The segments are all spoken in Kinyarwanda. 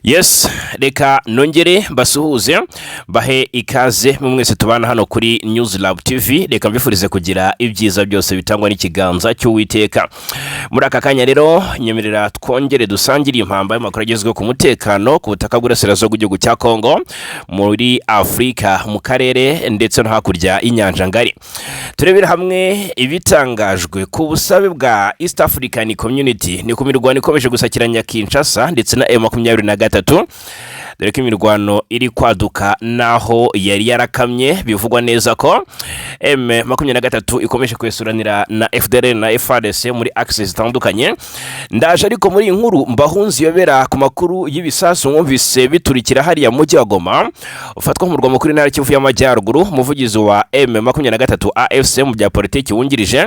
Yes, reka nongere basuhuze bahe ikaze mu mwese tubana hano kuri News Lab TV. Reka mbifurize kugira ibyiza byose bitangwa n'ikiganza cy'Uwiteka. Muri aka kanya rero nyemerera twongere dusangire impamba y'amakuru agezweho ku mutekano ku butaka bw'Iburasirazuba bw'igihugu cya Kongo, muri Afrika, mu karere ndetse no hakurya y'inyanja ngari. Turebera hamwe ibitangajwe ku busabe bwa East African Community ni ku mirwano ikomeje gusakiranya Kinshasa ndetse na M23. Dore ko imirwano iri kwaduka naho yari yarakamye, bivugwa neza ko M23 ikomeje kwesuranira na FDLR na FARDC muri access zitandukanye. Ndaje ariko muri inkuru mbahunzi yobera ku makuru y'ibisasu mwumvise biturikira hariya mu mujyi wa Goma ufatwa mu rwa mukuru ntara Kivu y'Amajyaruguru. Umuvugizi wa M23 AFC mu bya politiki wungirije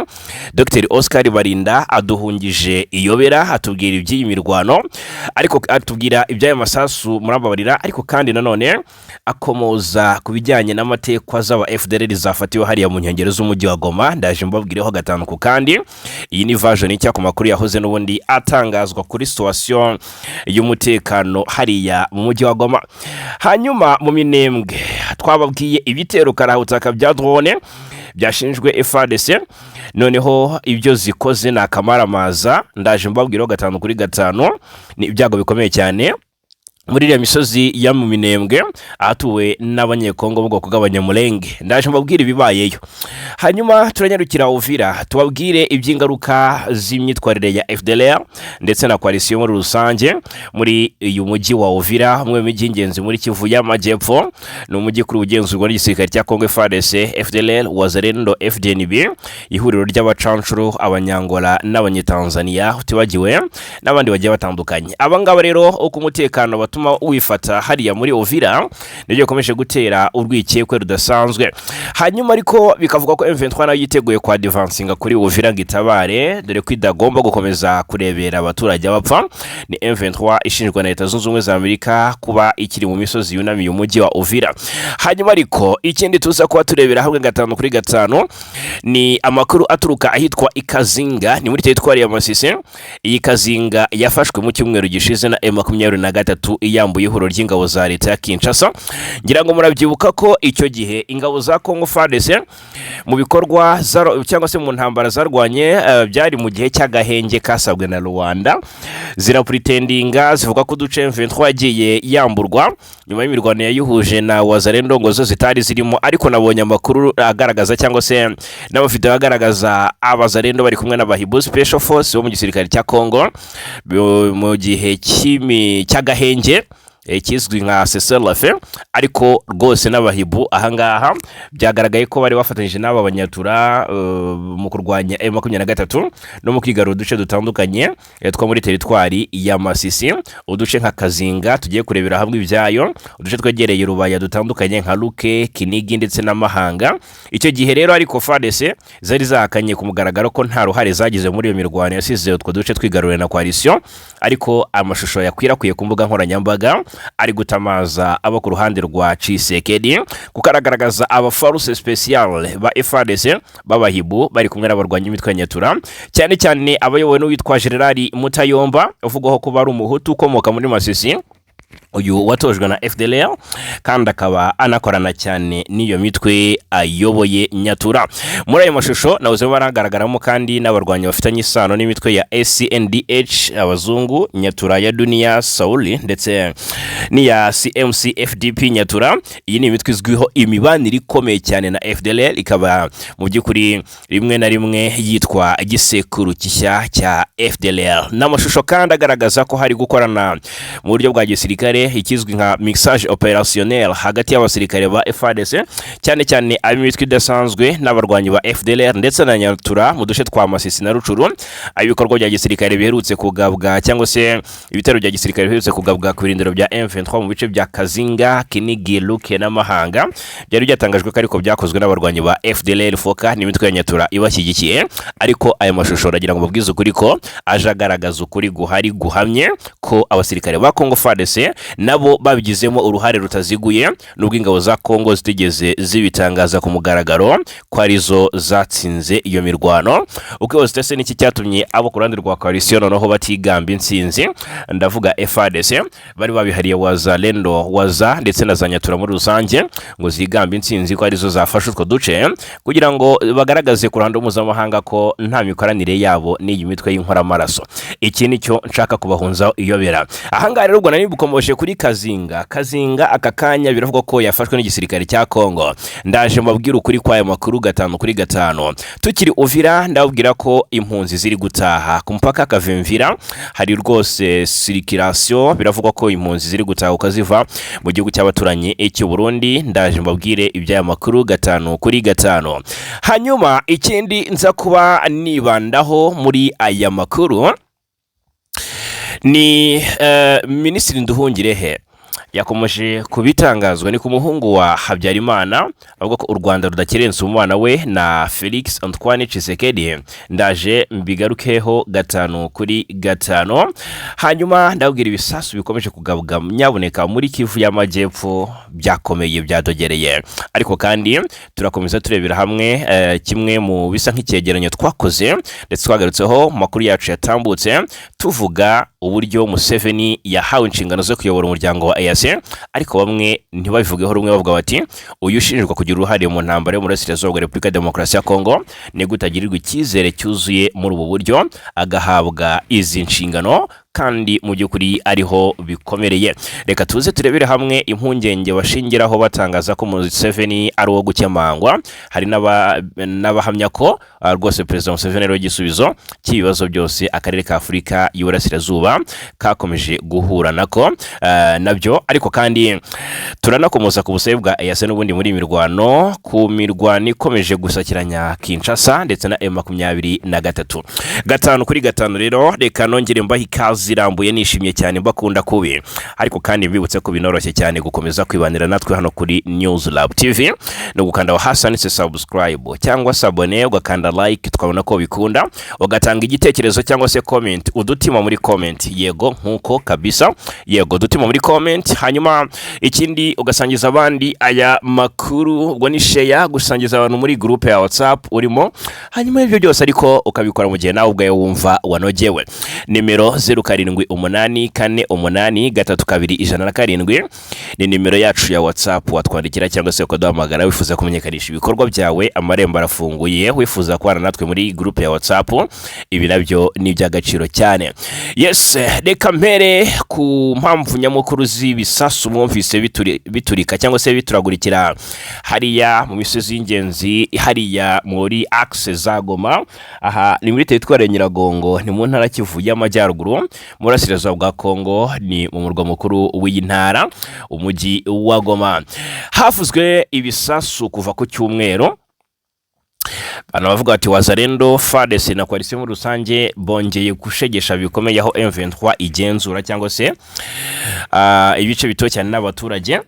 Dr Oscar Barinda aduhungije iyobera, atubwira iby'iyi mirwano, ariko atubwira iby'aya masasu murababarira, ariko kandi nanone akomoza ku bijyanye n'amatekwa z'aba FDLR zafatiwe hariya mu nkengero z'umujyi wa Goma. Ndaje mbabwireho gatanu ku kandi. Iyi ni version y'icya ku makuru yahoze n'ubundi atangazwa kuri situation y'umutekano hariya mu mujyi wa Goma. Hanyuma mu Minembwe twababwiye ibitero karahutaka bya drone byashinjwe FARDC, noneho ibyo zikoze na kamaramaza. Ndaje mbabwireho gatanu kuri gatanu. Ni ibyago bikomeye cyane muri iriya misozi ya mu Minembwe ahatuwe n'abanyekongo mu bwoko bw'abanyamulenge. Ndaje mbabwire ibibayeyo. Hanyuma turanyarukira Uvira tubabwire iby'ingaruka z'imyitwarire ya FDLR ndetse na coalition muri rusange muri uyu mujyi wa Uvira, umwe mu mijyi y'ingenzi muri Kivu y'Amajyepfo. Ni umujyi kuri ugenzurwa n'igisirikare cya Kongo FARDC, FDLR, Wazalendo, FDNB, ihuriro ry'abacancuro, abanyangola n'abanyetanzania utibagiwe n'abandi bagiye batandukanye. Abangaba rero uko umutekano batuma wifata hariya muri Uvira nibyo komeje gutera urwikekwe rudasanzwe. Hanyuma ariko bikavuga ko M23 nayo yiteguye kwa advancinga kuri Uvira gitabare, dore ko idagomba gukomeza kurebera abaturage bapfa. Ni M23 ishinjwa na Leta Zunze Ubumwe za Amerika kuba ikiri mu misozi yunamiye umujyi wa Uvira. Hanyuma ariko ikindi tuza kuba turebera hamwe gatanu kuri gatanu ni amakuru aturuka ahitwa Ikazinga, ni muri teritwari ya Masisi. Iyi Kazinga yafashwe mu cyumweru gishize na M23 iyambuye ihuriro ry'ingabo za leta ya Kinshasa. Ngira ngo murabyibuka ko icyo gihe ingabo za Kongo FARDC mu bikorwa cyangwa se mu ntambara zarwanye byari mu gihe cy'agahenge kasabwe na Rwanda, zirapretendinga zivuga ko duce M23 yagiye yamburwa nyuma y'imirwano yayihuje na Wazalendo ngo zo zitari zirimo. Ariko nabonye amakuru agaragaza cyangwa se n'abafite agaragaza Abazalendo bari kumwe n'abahibu Special Force bo mu gisirikare cya Kongo mu gihe cy'agahenge kizwi nka Cessez-le-feu. Ariko rwose n'abahibu ahangaha byagaragaye ko bari bafatanyije n'aba banyatura mu kurwanya M23 no mu kwigarura uduce dutandukanye two muri teritwari ya Masisi, uduce nka Kazinga tugiye kurebera hamwe ibyayo, uduce twegereye Rubaya dutandukanye nka Luke, Kinigi ndetse na Mahanga. Icyo gihe rero ariko FARDC zari zahakanye ku mugaragaro ko nta ruhare zagize muri iyo mirwano yasize utwo duce twigaruriwe na coalition. Ariko amashusho yakwirakwiye ku mbuga nkoranyambaga ari gutamaza abo ku ruhande rwa Tshisekedi kugaragaza abaforce special ba FARDC b'abahibu bari kumwe n'abarwanya imitwe nyatura, cyane cyane abayobowe n'uwitwa General Mutayomba uvugaho ko bari umuhutu ukomoka muri Masisi, uyu watojwe na FDLR kandi akaba anakorana cyane n'iyo mitwe ayoboye nyatura. Muri ayo mashusho navuze baragaragaramo kandi n'abarwanya bafitanye isano n'imitwe ya SNDH abazungu, nyatura ya Dunia Sauli ndetse n'iya CMC FDP nyatura. Iyi ni imitwe izwiho imibanire ikomeye cyane na FDLR, ikaba mu by'ukuri rimwe na rimwe yitwa igisekuru gishya cya FDLR. N'amashusho kandi agaragaza ko hari gukorana mu buryo bwa gisirikare ikizwi nka mixage opérationnel hagati y'abasirikare ba FARDC, cyane cyane ab'imitwe idasanzwe n'abarwanyi ba FDLR ndetse na nyatura mu duce twa Masisi na Rucuru. Ibikorwa bya gisirikare biherutse kugabwa cyangwa se ibitero bya gisirikare biherutse kugabwa ku birindiro bya M23 mu bice bya Kazinga, Kinigi, Luke na Mahanga byari byatangajwe ko ariko byakozwe n'abarwanyi ba FDLR foka n'imitwe ya nyatura ibashyigikiye. Ariko aya mashusho ragira ngo babwize ukuri ko aje agaragaza ukuri guhari guhamye ko abasirikare ba Kongo FARDC nabo babigizemo uruhare rutaziguye nubwo ingabo za Kongo zitigeze zibitangaza ku mugaragaro ko arizo zatsinze iyo mirwano. Uko zitese n'iki cyatumye abo ku ruhande rwa coalition noneho batigamba intsinzi, ndavuga FARDC bari babihariye wazalendo waza ndetse na zanyatura muri rusange ngo zigamba intsinzi ko arizo zafashe utwo duce kugira ngo bagaragaze ku ruhando mpuzamahanga ko nta mikoranire yabo n'iyi mitwe y'inkora maraso. Iki nicyo nshaka kubahunzaho iyobera. Ahangaha rero ubwo nari bukomoje kuri Kazinga aka kanya biravuga ko yafashwe n'igisirikare cya Kongo. Ndaje mbabwira ukuri kwa aya makuru 5/5. Tukiri Uvira ndababwira ko impunzi ziri gutaha ku mpaka Kavimvira, hari rwose circulation, biravuga ko impunzi ziri gutaha ukaziva mu gihugu cy'abaturanyi cy'u Burundi. Ndaje mbabwire iby'aya makuru 5/5. Hanyuma ikindi nza kuba nibandaho muri aya makuru ni Minisitiri Nduhungirehe yakomeje kubitangazwa ni ku muhungu wa Habyarimana avuga ko u Rwanda rudakerensa umwana we na Felix Antoine Tshisekedi. Ndaje mbigarukeho 5/5. Hanyuma ndabwira ibisasu bikomeje kugabwa nyaboneka muri Kivu y'Amajyepfo byakomeye byadogereye, ariko kandi turakomeza turebera hamwe kimwe mu bisa nk'icyegeranyo twakoze ndetse twagarutseho makuru yacu yatambutse tuvuga uburyo Museveni yahawe inshingano zo kuyobora umuryango wa EAC, ariko bamwe ntibabivugeho rumwe bavuga bati uyu ushinjwa kugira uruhare mu ntambara yo muri Burasirazuba bwa Repubulika ya Demokarasi ya Kongo ni gutagirirwa icyizere cyuzuye muri ubu buryo agahabwa izi nshingano kandi mu by'ukuri ariho bikomereye. Reka tuze turebere hamwe impungenge bashingiraho batangaza ko Museveni ari uwo gukemangwa. Hari n'abahamya ko rwose Perezida Museveni ari igisubizo cy'ibibazo byose akarere ka Afurika y'Uburasirazuba kakomeje guhura nako nabyo, ariko kandi turanakomoza ku busabe bwa EAC n'ubundi muri mirwano ku mirwano ikomeje gusakiranya Kinshasa ndetse na M23. 5/5 rero reka nongere mbaha ikaze zirambuye nishimye cyane mbakunda kubi, ariko kandi mbibutse ko binoroshye cyane gukomeza kwibanira natwe hano kuri News Lab TV no gukanda hasi ndetse subscribe cyangwa abone ugakanda like twabona ko bikunda, ugatanga igitekerezo cyangwa se comment udutima muri comment yego nkuko kabisa yego dutima muri comment. Hanyuma ikindi ugasangiza abandi aya makuru ubwo ni share gusangiza abantu muri group ya WhatsApp urimo. Hanyuma ibyo byose ariko ukabikora mu gihe nawe ubwaye wumva wanogewe. Nimero 0784832107 ni nimero yacu ya WhatsApp watwandikira cyangwa se ukaduhamagara wifuza kumenyekanisha ibikorwa byawe. Amarembo arafunguye, wifuza kubana natwe muri group ya WhatsApp, ibi nabyo ni iby'agaciro cyane. Yes, reka mpere ku mpamvu nyamukuru z'ibisasu mwumvise biturika cyangwa se bituragurikira hariya mu misozi y'ingenzi hariya muri axe za Goma. Aha ni muri teritwari ya Nyiragongo, ni mu ntara Kivu y'Amajyaruguru mu Burasirazuba bwa Kongo, ni mu murwa mukuru w'iyi ntara umujyi wa Goma. Havuzwe ibisasu kuva ku cyumweru, bana bavuga ati wazalendo FARDC na coalition muri rusange bongeye gushegesha bikomeye aho M23 igenzura cyangwa se ibice bito cyane n'abaturage.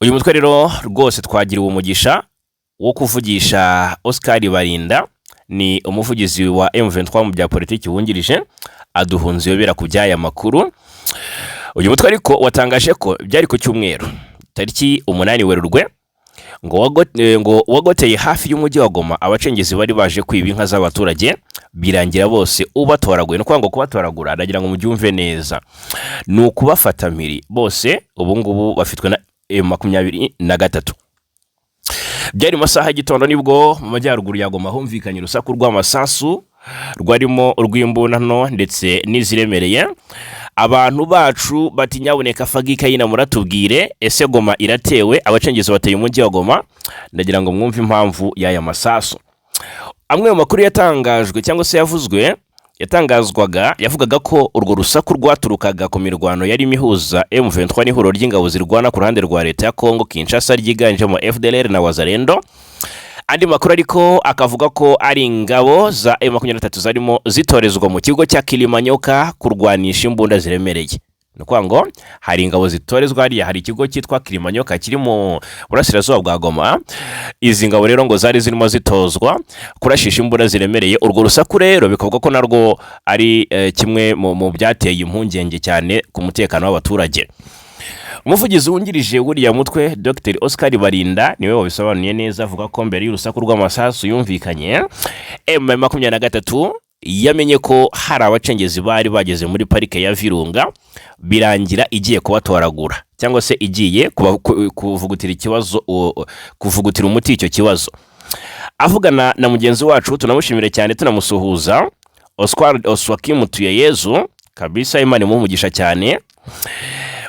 Uyu mutwe rero rwose twagiriwe umugisha wo kuvugisha Oscar Barinda, ni umuvugizi wa M23 mu bya politiki wungirije, aduhunze yobera ku byaya makuru. Uyu mutwe ariko watangaje ko byari ku cyumweru tariki 8 Werurwe ngo wagoteye hafi y'umujyi wa Goma. Abacengezi bari baje kwiba inka z'abaturage birangira bose ubatoraguye. No kwanga kubatoragura ndagira ngo mubyumve neza, ni ukubafata mpiri bose. Ubu ngubu bafitwe na M23. Byari masaha y'igitondo nibwo mu majyaruguru ya Goma humvikanye urusaku rw'amasasu rwarimo urw'imbunano ndetse n'iziremereye. Abantu bacu batinyaboneka fagika yina muratubwire ese Goma iratewe, abacengezi bateye umujyi wa Goma. Ndagira ngo mwumve impamvu y'aya masasu. Amwe mu makuru yatangajwe cyangwa se yatangazwaga yavugaga ko urwo rusaku rwaturukaga ku mirwano yari mihuza M23 n'ihuriro ry'ingabo zirwana ku ruhande rwa leta ya Kongo Kinshasa ryiganjemo FDLR na wazalendo. Andi makuru ariko akavuga ko ari ingabo za M23 zarimo zitorezwa mu kigo cya Kilimanyoka kurwanisha imbunda ziremereye. nuko ngo hari ingabo zitorezwa hariya, hari ikigo cyitwa Kilimanyoka kiri mu burasirazuba bwa Goma. Izi ngabo rero ngo zari zirimo zitozwa kurashisha imbunda ziremereye. Urwo rusaku rero bikavuga ko narwo ari kimwe mu byateye impungenge cyane ku mutekano w'abaturage. Umuvugizi wungirije wuriya mutwe Dr Oscar Barinda niwe wabisobanuye neza, avuga ko mbere y'urusaku rw'amasasu yumvikanye, M23 yamenye ko hari abacengezi bari bageze muri parike ya Virunga, birangira igiye kubatoragura cyangwa se igiye kuvugutira ikibazo, kuvugutira umuti icyo kibazo. Avugana na mugenzi wacu tunamushimire cyane tunamusuhuza, Oswakim Tuyeyezu kabisa, Imana imumugisha cyane.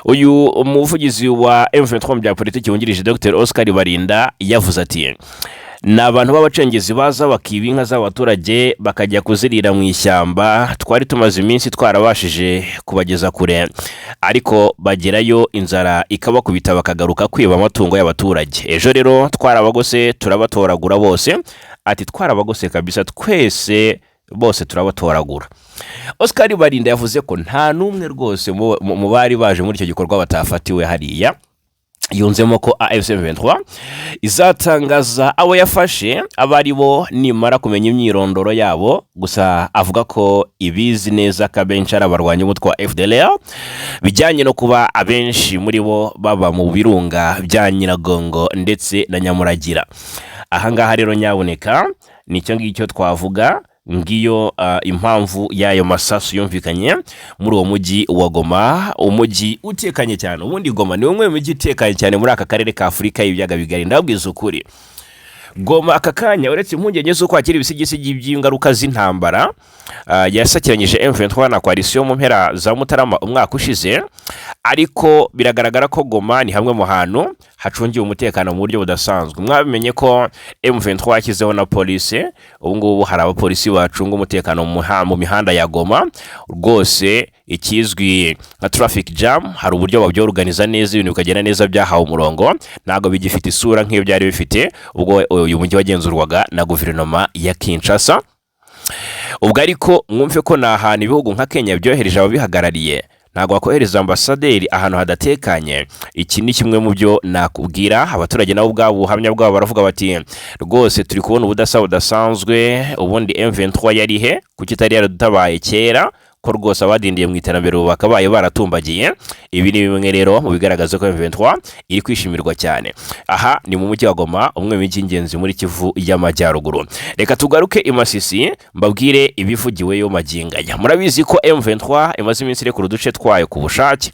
Uyu umuvugizi wa M23 bya politiki wungirije Dr Oscar Barinda yavuze ati, ni abantu b'abacengezi baza bakiba inka z'abaturage bakajya kuzirira mu ishyamba. Twari tumaze iminsi twarabashije kubageza kure, ariko bagerayo inzara ikabakubita bakagaruka kwiba amatungo y'abaturage. Ejo rero twarabagose turabatoragura bose. Ati twarabagose kabisa, twese bose turabatoragura. Oscar Barinda yavuze ko nta numwe rwose mu bari baje muri icyo gikorwa batafatiwe hariya. Yunzemo ko AFC/M23 izatangaza abo yafashe abari bo nimara kumenya imyirondoro yabo. Gusa avuga ko ibizi neza ko abenshi ari abarwanya umutwe wa FDLR, bijyanye no kuba abenshi muri bo baba mu birunga bya Nyiragongo ndetse na Nyamuragira. Ahangaha rero nyaboneka nicyo ngicyo twavuga, ngiyo impamvu y'ayo masasu yumvikanye muri uwo mujyi wa Goma, umujyi utekanye cyane. Ubundi Goma ni umwe mu mijyi itekanye cyane muri aka karere ka Afurika y'Ibiyaga Bigari. Ndabwiza ukuri, Goma aka kanya uretse impungenge z'uko hakiri ibisigisigi by'ingaruka z'intambara yasakiranyije M23 na coalition mu mpera za Mutarama umwaka ushize, ariko biragaragara ko Goma ni hamwe mu hantu hacungiwe umutekano mu buryo budasanzwe. Mwabimenye ko M23 yashyizeho na police, ubu ngubu hari abapolisi bacunga umutekano mu mihanda ya Goma. Rwose ikizwi nka traffic jam, hari uburyo babyorganiza neza, ibintu bikagenda neza, byahawe umurongo, ntago bigifite isura nk'iyo byari bifite ubwo uyu mujyi wagenzurwaga na guverinoma ya Kinshasa. Ubwo ariko mwumve ko na ahantu ibihugu nka Kenya byohereje ababihagarariye, ntago bakohereza ambasaderi ahantu hadatekanye. Iki ni kimwe mu byo nakubwira. Abaturage nabo ubwabo ubuhamya bwabo baravuga bati, rwose turi kubona ubudasa budasanzwe. Ubundi M23 yari he kuki itari yaradutabaye kera, ko rwose abadindiye mu iterambere bakabaye baratumbagiye. Ibi ni bimwe rero mu bigaragaza ko M23 iri kwishimirwa cyane. Aha ni mu mujyi wa Goma, umwe mu mijyi ingenzi muri Kivu y'Amajyaruguru. Reka tugaruke i Masisi mbabwire ibivugiweyo maginganya. Murabizi ko M23 imaze iminsi irekura uduce twayo ku bushake.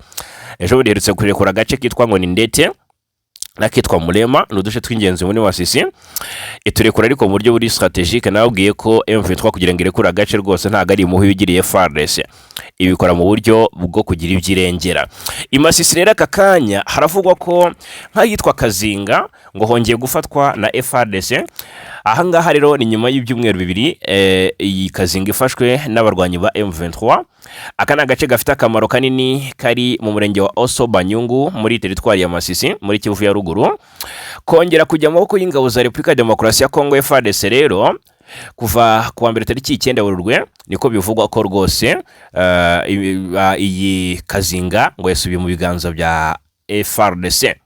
Ejo biherutse kurekura agace kitwa ngo ni Ndete nakitwa Mulema, n'uduce tw'ingenzi muri Masisi. Iturekura ariko mu buryo buri strategique. Nababwiye ko M23 kugira ngo irekura agace rwose ntago ari muhi bigiriye FARDC, ibikora mu buryo bwo kugira ibyirengera. I Masisi rero aka kanya haravugwa ko nk'ayitwa Kazinga ngo hongeye gufatwa na FARDC. Ahangaha rero ni nyuma y'ibyumweru bibiri iyi Kazinga ifashwe n'abarwanyi ba M23. Aka ni agace gafite akamaro kanini, kari mu murenge wa Oso Banyungu muri teritwari ya Masisi muri Kivu ya ruguru. Kongera kujya mu maboko y'ingabo za Repubulika ya Demokarasi ya Kongo FARDC rero kuva ku wa mbere tariki 9 Werurwe niko bivugwa ko rwose iyi Kazinga ngo yasubiye mu biganza bya FARDC.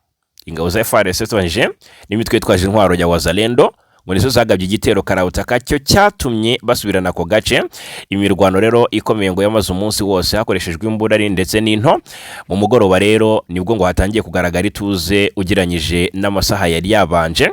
Ingabo za FARDC tubanje n'imitwe yitwaje intwaro ya Wazalendo ngo nizo zagabye igitero karabutaka cyo cyatumye basubirana ko gace. Imirwano rero ikomeye ngo yamaze umunsi wose hakoreshejwe imburari ndetse n'into. Mu mugoroba rero nibwo ngo hatangiye kugaragara ituze ugiranyije n'amasaha yari yabanje,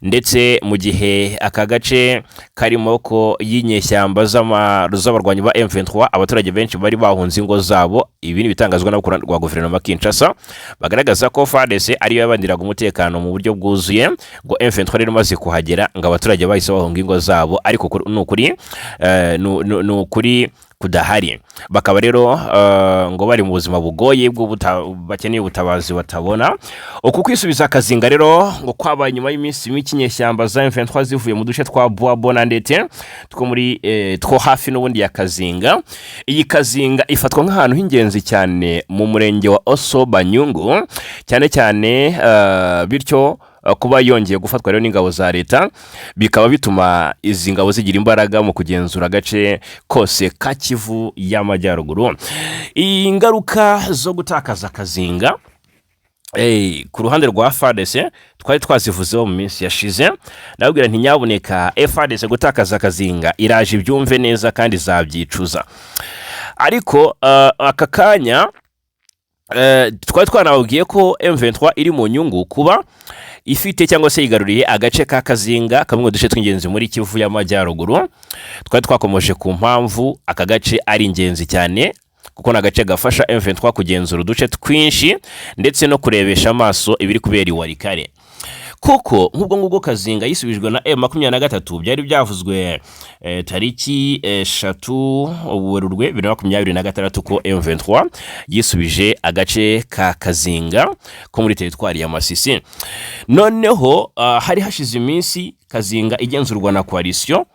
ndetse mu gihe aka gace karimo ko y'inyeshyamba z'abarwanyi ba M23 abaturage benshi bari bahunze ingo zabo. Ibi ni bitangazwa n'abakuru rwa guverinoma Kinshasa, bagaragaza ko FARDC ariyo yabandiraga umutekano mu buryo bwuzuye, ngo M23 rero maze kuhagera ngo abaturage bahise bahunga ingo zabo, ariko nukuri kudahari. Bakaba rero ngo bari mu buzima bugoye bakeneye ubutabazi batabona. Uku kwisubiza Kazinga rero ngo kwabaye nyuma y'iminsi m'ikinyeshyamba za M23 zivuye mu duce twa Boabona ndetse two muri two hafi n'ubundi ya Kazinga. Iyi Kazinga ifatwa nk'ahantu h'ingenzi cyane mu murenge wa Oso Banyungu cyane cyane, bityo kuba yongeye gufatwa rero n'ingabo za leta bikaba bituma izi ngabo zigira imbaraga mu kugenzura agace kose ka Kivu y'Amajyaruguru. Ingaruka zo gutakaza Kazinga ku ruhande rwa FARDC twari twazivuzeho mu minsi yashize, ndabwira nti nyaboneka FARDC gutakaza Kazinga iraje ibyumve neza kandi zabyicuza. Ariko aka kanya twari twanababwiye ko M23 iri mu nyungu kuba ifite cyangwa se yigaruriye agace ka Kazinga, kamwe mu duce tw'ingenzi muri Kivu y'Amajyaruguru. Twari twakomeje ku mpamvu aka gace ari ingenzi cyane kuko nagace gafasha M23 kugenzura uduce twinshi ndetse no kurebesha amaso ibiri kubera Iwarikare. Kuko nk'ubwo ngubwo Kazinga yisubijwe na M23 byari byavuzwe tariki 3 Werurwe 2026 ko M23 yisubije agace ka Kazinga ko muri teritwari ya Masisi. Noneho hari hashize iminsi Kazinga igenzurwa na coalition,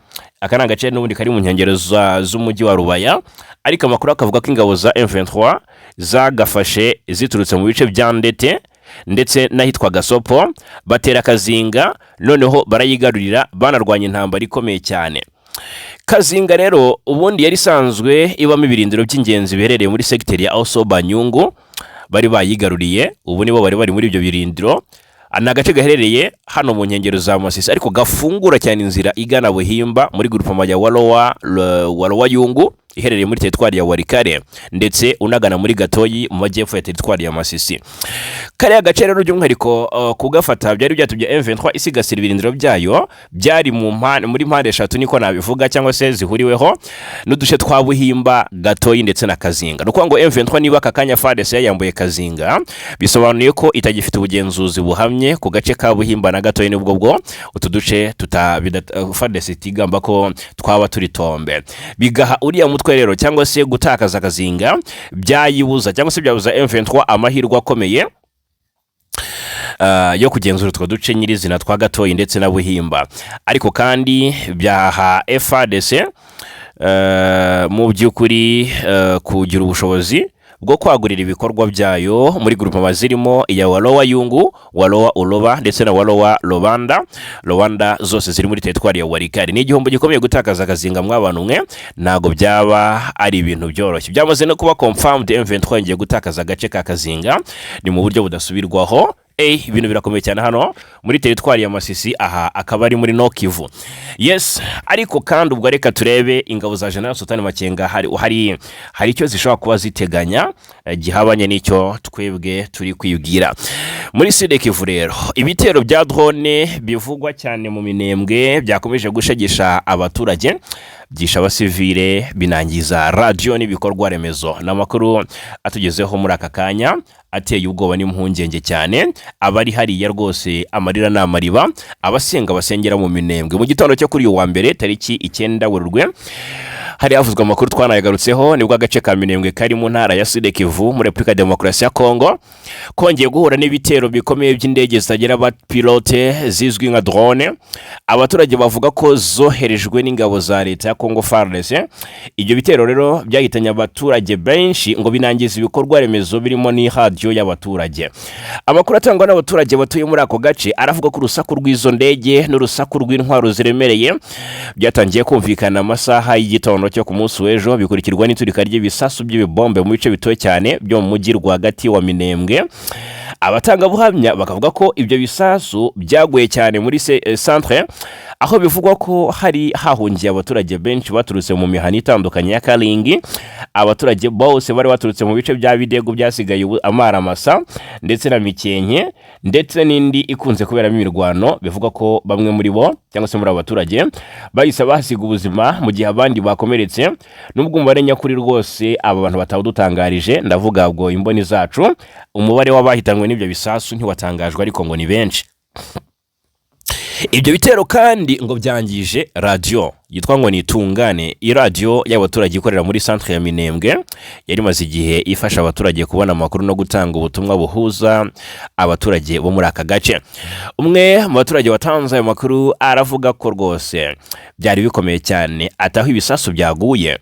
akana gace n'ubundi kari mu nkengero z'umujyi wa Rubaya, ariko amakuru akavuga ko ingabo za M23 zagafashe ziturutse mu bice bya Ndete ndetse n'ahitwa Gasopo, batera Kazinga noneho barayigarurira, banarwanya intambara ikomeye cyane. Kazinga rero ubundi yari sanzwe ibamo ibirindiro by'ingenzi biherereye muri sekiteri ya Oso Banyungu, bari bayigaruriye, ubu nibo bari muri ibyo birindiro. Anagace gaherereye hano mu nkengero za Masisi, ariko gafungura cyane inzira igana Buhimba muri groupement ya Walowa Yungu iherereye muri teritwari ya Warikare, ndetse unagana muri Gatoyi mu majyepfo ya teritwari ya Masisi. Kare agace rero by'umwihariko kugafata byari byatubye M23 isigasira ibirindiro byayo byari muri mpande eshatu niko nabivuga, cyangwa se zihuriweho n'uduce twa Buhimba, Gatoyi ndetse na Kazinga. Nuko ngo M23 niba akakanya FARDC yambuye Kazinga, bisobanuye ko itagifite ubugenzuzi buhamye ku gace ka Buhimba na Gatoyi, nubwo bwo utu duce FARDC tigamba ko twaba turi tombe. Bigaha uriya mutwe rero cyangwa se gutakaza Kazinga byayibuza cyangwa se byabuza M23 amahirwe akomeye yo kugenzura utwo duce nyirizina twa Gatoyi ndetse na Buhimba. Ariko kandi byaha FARDC mu by'ukuri kugira ubushobozi bwo kwagurira ibikorwa byayo muri groupement zirimo iya Walowa Yungu, Walowa Uloba ndetse na Walowa Rwanda zose ziri muri teritwari ya Warikare. Ni igihombo gikomeye gutakaza Kazinga mw'abantu mwe, nago byaba ari ibintu byoroshye. Byamaze no kuba confirmed M23 ngiye gutakaza agace ka Kazinga ni mu buryo budasubirwaho. Ibintu birakomeye cyane hano muri teritwari ya Masisi, aha akaba ari muri no Kivu. Yes, ariko kandi ubwo reka turebe ingabo za General Sultan Makenga hari icyo zishobora kuba ziteganya gihabanye n'icyo twebwe turi kwibwira. Muri Sud Kivu rero ibitero bya drone bivugwa cyane mu Minembwe byakomeje gushegesha abaturage, byisha abasivile, binangiza radio n'ibikorwa remezo. N'amakuru atugezeho muri aka kanya ateye ubwoba n'impungenge cyane. Abari hariya rwose amarira n'amariba, abasenga basengera mu Minembwe. Mu gitondo cyo kuri wa mbere tariki 9 Werurwe hari havuzwe amakuru twanayagarutseho, nibwo agace ka Minembwe kari mu ntara ya Sud Kivu muri Republika Demokarasi ya Kongo kongeye guhura n'ibitero bikomeye by'indege zitagera abapilote zizwi nka drone. Abaturage bavuga ko zoherejwe n'ingabo za leta ya Kongo FARDC. Ibyo bitero rero byahitanye abaturage benshi, ngo binangiza ibikorwa remezo birimo ni radio y'abaturage. Amakuru atangwa n'abaturage batuye muri ako gace aravuga ko urusaku rw'izo ndege n'urusaku rw'intwaro ziremereye byatangiye kumvikana amasaha y'igitondo cyo ku munsi w'ejo, bikurikirwa n'iturika ry'ibisasu by'ibibombe mu bice bitoye cyane byo mu mujyi rwagati wa Minembwe. Abatanga buhamya bakavuga ko ibyo bisasu byaguye cyane muri centre, aho bivugwa ko hari hahungiye abaturage benshi baturutse mu mihana itandukanye ya Kalingi. Abaturage bose bari baturutse mu bice bya Bidego byasigaye Amaramasa ndetse na Mikenke ndetse n'indi ikunze kuberamo imirwano. Bivugwa ko bamwe muri bo cyangwa se muri abaturage bahise basiga ubuzima mu gihe abandi bakomeretse, nubwo umubare nyakuri rwose aba bantu batawudutangarije, ndavuga bwo imboni zacu. Umubare w'abahitanwe n'ibyo bisasu ntiwatangajwe, ariko ngo ni benshi. Ibyo bitero kandi ngo byangije radio yitwa ngo nitungane, iradio y'abaturage ikorera muri centre ya Minembwe yari maze igihe ifasha abaturage kubona amakuru no gutanga ubutumwa buhuza abaturage bo muri aka gace. Umwe mu baturage watanze ayo makuru aravuga ko rwose byari bikomeye cyane, ataho ibisasu byaguye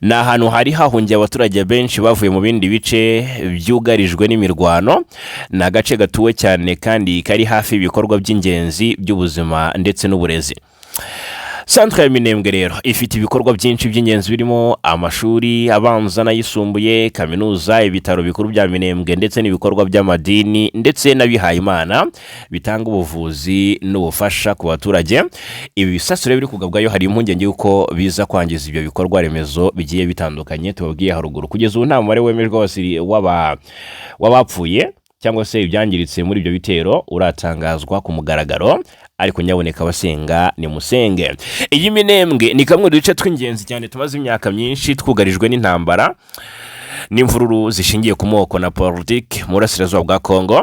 na ahantu hari hahungiye abaturage benshi bavuye mu bindi bice byugarijwe n'imirwano, na gace gatuwe cyane kandi kari hafi ibikorwa by'ingenzi by'ubuzima ndetse n'uburezi. Centre ya Minembwe rero ifite ibikorwa byinshi by'ingenzi birimo amashuri abanza n'ayisumbuye, kaminuza, ibitaro bikuru bya Minembwe ndetse n'ibikorwa by'amadini ndetse n'abihaye Imana bitanga ubuvuzi n'ubufasha ku baturage. Ibi bisasu rero biri kugabwayo hari impungenge yuko biza kwangiza ibyo bikorwa remezo bigiye bitandukanye tubabwiye haruguru. Kugeza ubu nta mubare wemejwe wose w'abapfuye cyangwa se ibyangiritse muri ibyo bitero uratangazwa ku mugaragaro, ariko nyaboneka abasenga ni musenge. Iyi Minembwe ni kamwe mu duce tw'ingenzi cyane tumaze imyaka myinshi twugarijwe n'intambara n'imvururu zishingiye ku moko na politiki mu burasirazuba bwa Kongo.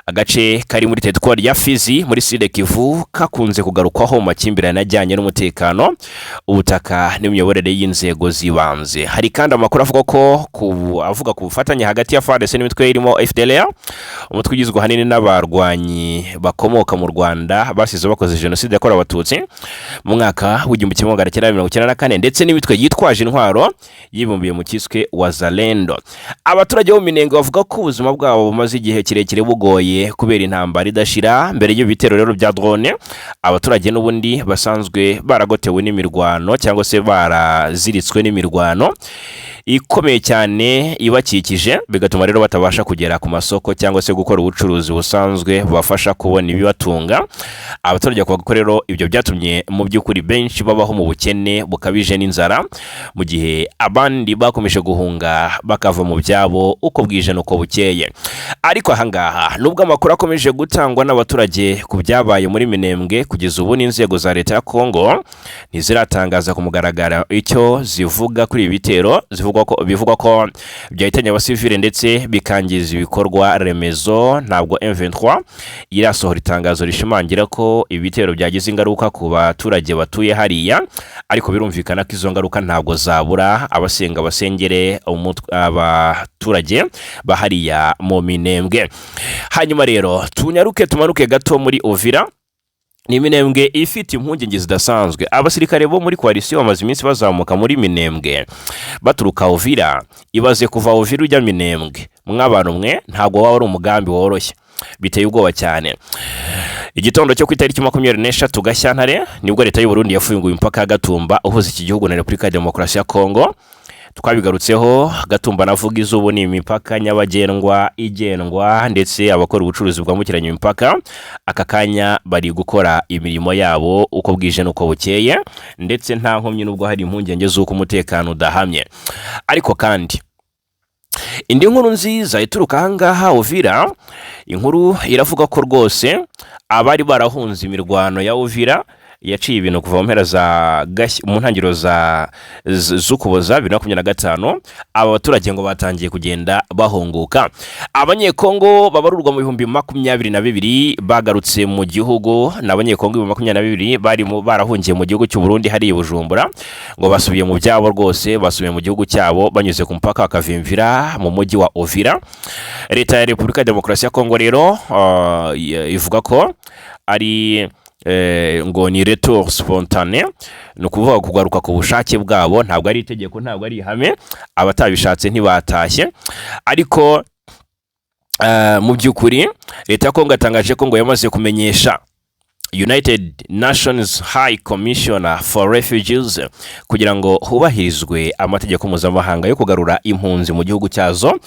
Agace kari muri teritwari ya Fizi muri Sud Kivu kakunze kugarukwaho mu makimbirane ajyanye n'umutekano, ubutaka n'imiyoborere y'inzego zibanze. Hari kandi amakuru avuga ku bufatanye hagati ya FARDC n'imitwe irimo FDLR, umutwe ugizwe ahanini n'abarwanyi bakomoka mu Rwanda basize bakoze jenoside yakorewe abatutsi mu mwaka w'1994, ndetse n'imitwe yitwaje intwaro yibumbiye mu kiswe Wazalendo. Abaturage bo Minembwe bavuga ko ubuzima bwabo bumaze igihe kirekire bugoye kubera intambara idashira. Mbere y'ibitero rero bya drone, abaturage n'ubundi basanzwe baragotewe n'imirwano cyangwa se baraziritswe n'imirwano ikomeye cyane ibakikije, bigatuma rero batabasha kugera ku masoko cyangwa se gukora ubucuruzi busanzwe bubafasha kubona ibibatunga. Abaturage bavuga ko rero ibyo byatumye mu by'ukuri benshi babaho mu bukene bukabije n'inzara, mu gihe abandi bakomeje guhunga bakava mu byabo uko bwije nuko bukeye. Ariko ahangaha nubwo amakuru akomeje gutangwa n'abaturage ku byabaye muri Minembwe, kugeza ubu n'inzego za leta ya Kongo ntiziratangaza ku mugaragaro icyo zivuga kuri ibi bitero. Bivugwa ko byahitanye abasivile ndetse bikangiza ibikorwa remezo. Ntabwo M23 irasohora itangazo rishimangira ko ibitero byagize ingaruka ku baturage batuye hariya, ariko birumvikana ko izo ngaruka ntabwo zabura abasenga basengere abaturage bahariya mu Minembwe. Hanyuma rero tumanuke gato muri Uvira. Ni Minembwe ifite impungenge zidasanzwe. Abasirikare bo muri coalition bamaze iminsi bazamuka muri Minembwe baturuka Uvira. Ibaze kuva Uvira ujya Minembwe mw'abantu mwe ntabwo waba ari umugambi woroshye, biteye ubwoba cyane. Igitondo cyo ku itariki 23 Gashyantare nibwo leta y'u Burundi yafunguye impaka ya Gatumba uhuza iki gihugu na Repubulika ya Demokarasi ya Kongo. Twabigarutseho. Gatumba navuga izubu ni imipaka nyabagendwa igendwa, ndetse abakora ubucuruzi bwambukiranya imipaka aka kanya bari gukora imirimo yabo uko bwije nuko bukeye, ndetse nta nkomyi nubwo hari impungenge z'uko umutekano udahamye. Ariko kandi indi nkuru nziza ituruka ahangaha Uvira, inkuru iravuga ko rwose abari barahunze imirwano ya Uvira yaciye ibintu kuva mu mpera mu ntangiriro z'Ukuboza 2025. aba baturage ngo batangiye kugenda bahunguka. Abanyekongo babarurwa mu 2022 bagarutse mu gihugu, n'abanyekongo 2022 bari barahungiye mu gihugu cy'u Burundi hari Bujumbura, ngo basubiye mu byabo rwose, basubiye mu gihugu cyabo banyuze ku mpaka bakavimvira mu mujyi wa Uvira. Leta ya Repubulika ya Demokarasi ya Kongo rero ivuga ko ari ngo ni retour spontané, no kuvuga kugaruka ku bushake bwabo, ntabwo ari itegeko, ntabwo ari ihame, abatabishatse ntibatashye. Ariko mu by'ukuri leta ya Kongo yatangaje ko ngo yamaze kumenyesha United Nations High Commissioner for Refugees kugira ngo hubahirizwe amategeko mpuzamahanga yo kugarura impunzi mu gihugu cyazo,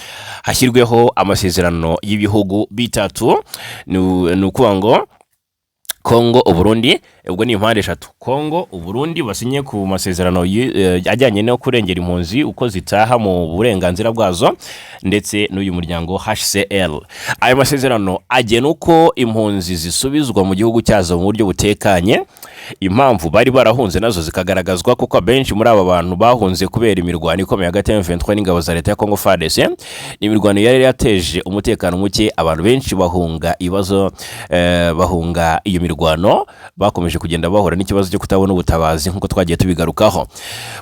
hashyirweho amasezerano y'ibihugu bitatu. Ni ukuvuga ngo Kongo, Uburundi, ubwo ni impande eshatu. Kongo, Uburundi basinye ku masezerano ajyanye no kurengera impunzi uko zitaha mu burenganzira bwazo, ndetse n'uyu muryango HCR. Ayo masezerano agena uko impunzi zisubizwa mu gihugu cyazo mu buryo butekanye. Impamvu bari barahunze nazo zikagaragazwa kuko abenshi muri aba bantu bahunze kubera imirwano ikomeye hagati ya M23 n'ingabo za leta ya Kongo FARDC. Imirwano yari yateje umutekano muke, abantu benshi bahunga ibibazo, bahunga iyo mirwano mirwano bakomeje kugenda bahura n'ikibazo cyo kutabona ubutabazi nk'uko twagiye tubigarukaho.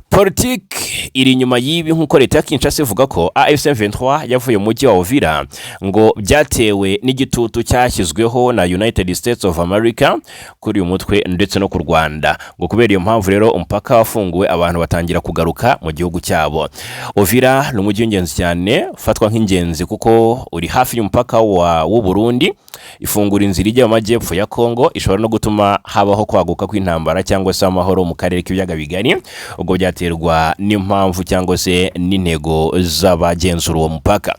Politiki iri inyuma y'ibi nk'uko leta ya Kinshasa ivuga ko AFC M23 yavuye mu mujyi wa Uvira ngo byatewe n'igitutu cyashyizweho na United States of America kuri uyu mutwe ndetse no ku Rwanda, ngo kubera iyo mpamvu rero umupaka wafunguwe abantu batangira kugaruka mu gihugu cyabo. Uvira ni umujyi w'ingenzi cyane ufatwa nk'ingenzi kuko uri hafi y'umupaka w'u Burundi, ifungura inzira ijya mu majyepfo ya Kongo, ishobora no gutuma habaho kwaguka kw'intambara cyangwa se amahoro mu karere k'ibiyaga bigari, ubwo byaterwa n'impamvu cyangwa se n'intego z'abagenzura uwo mupaka.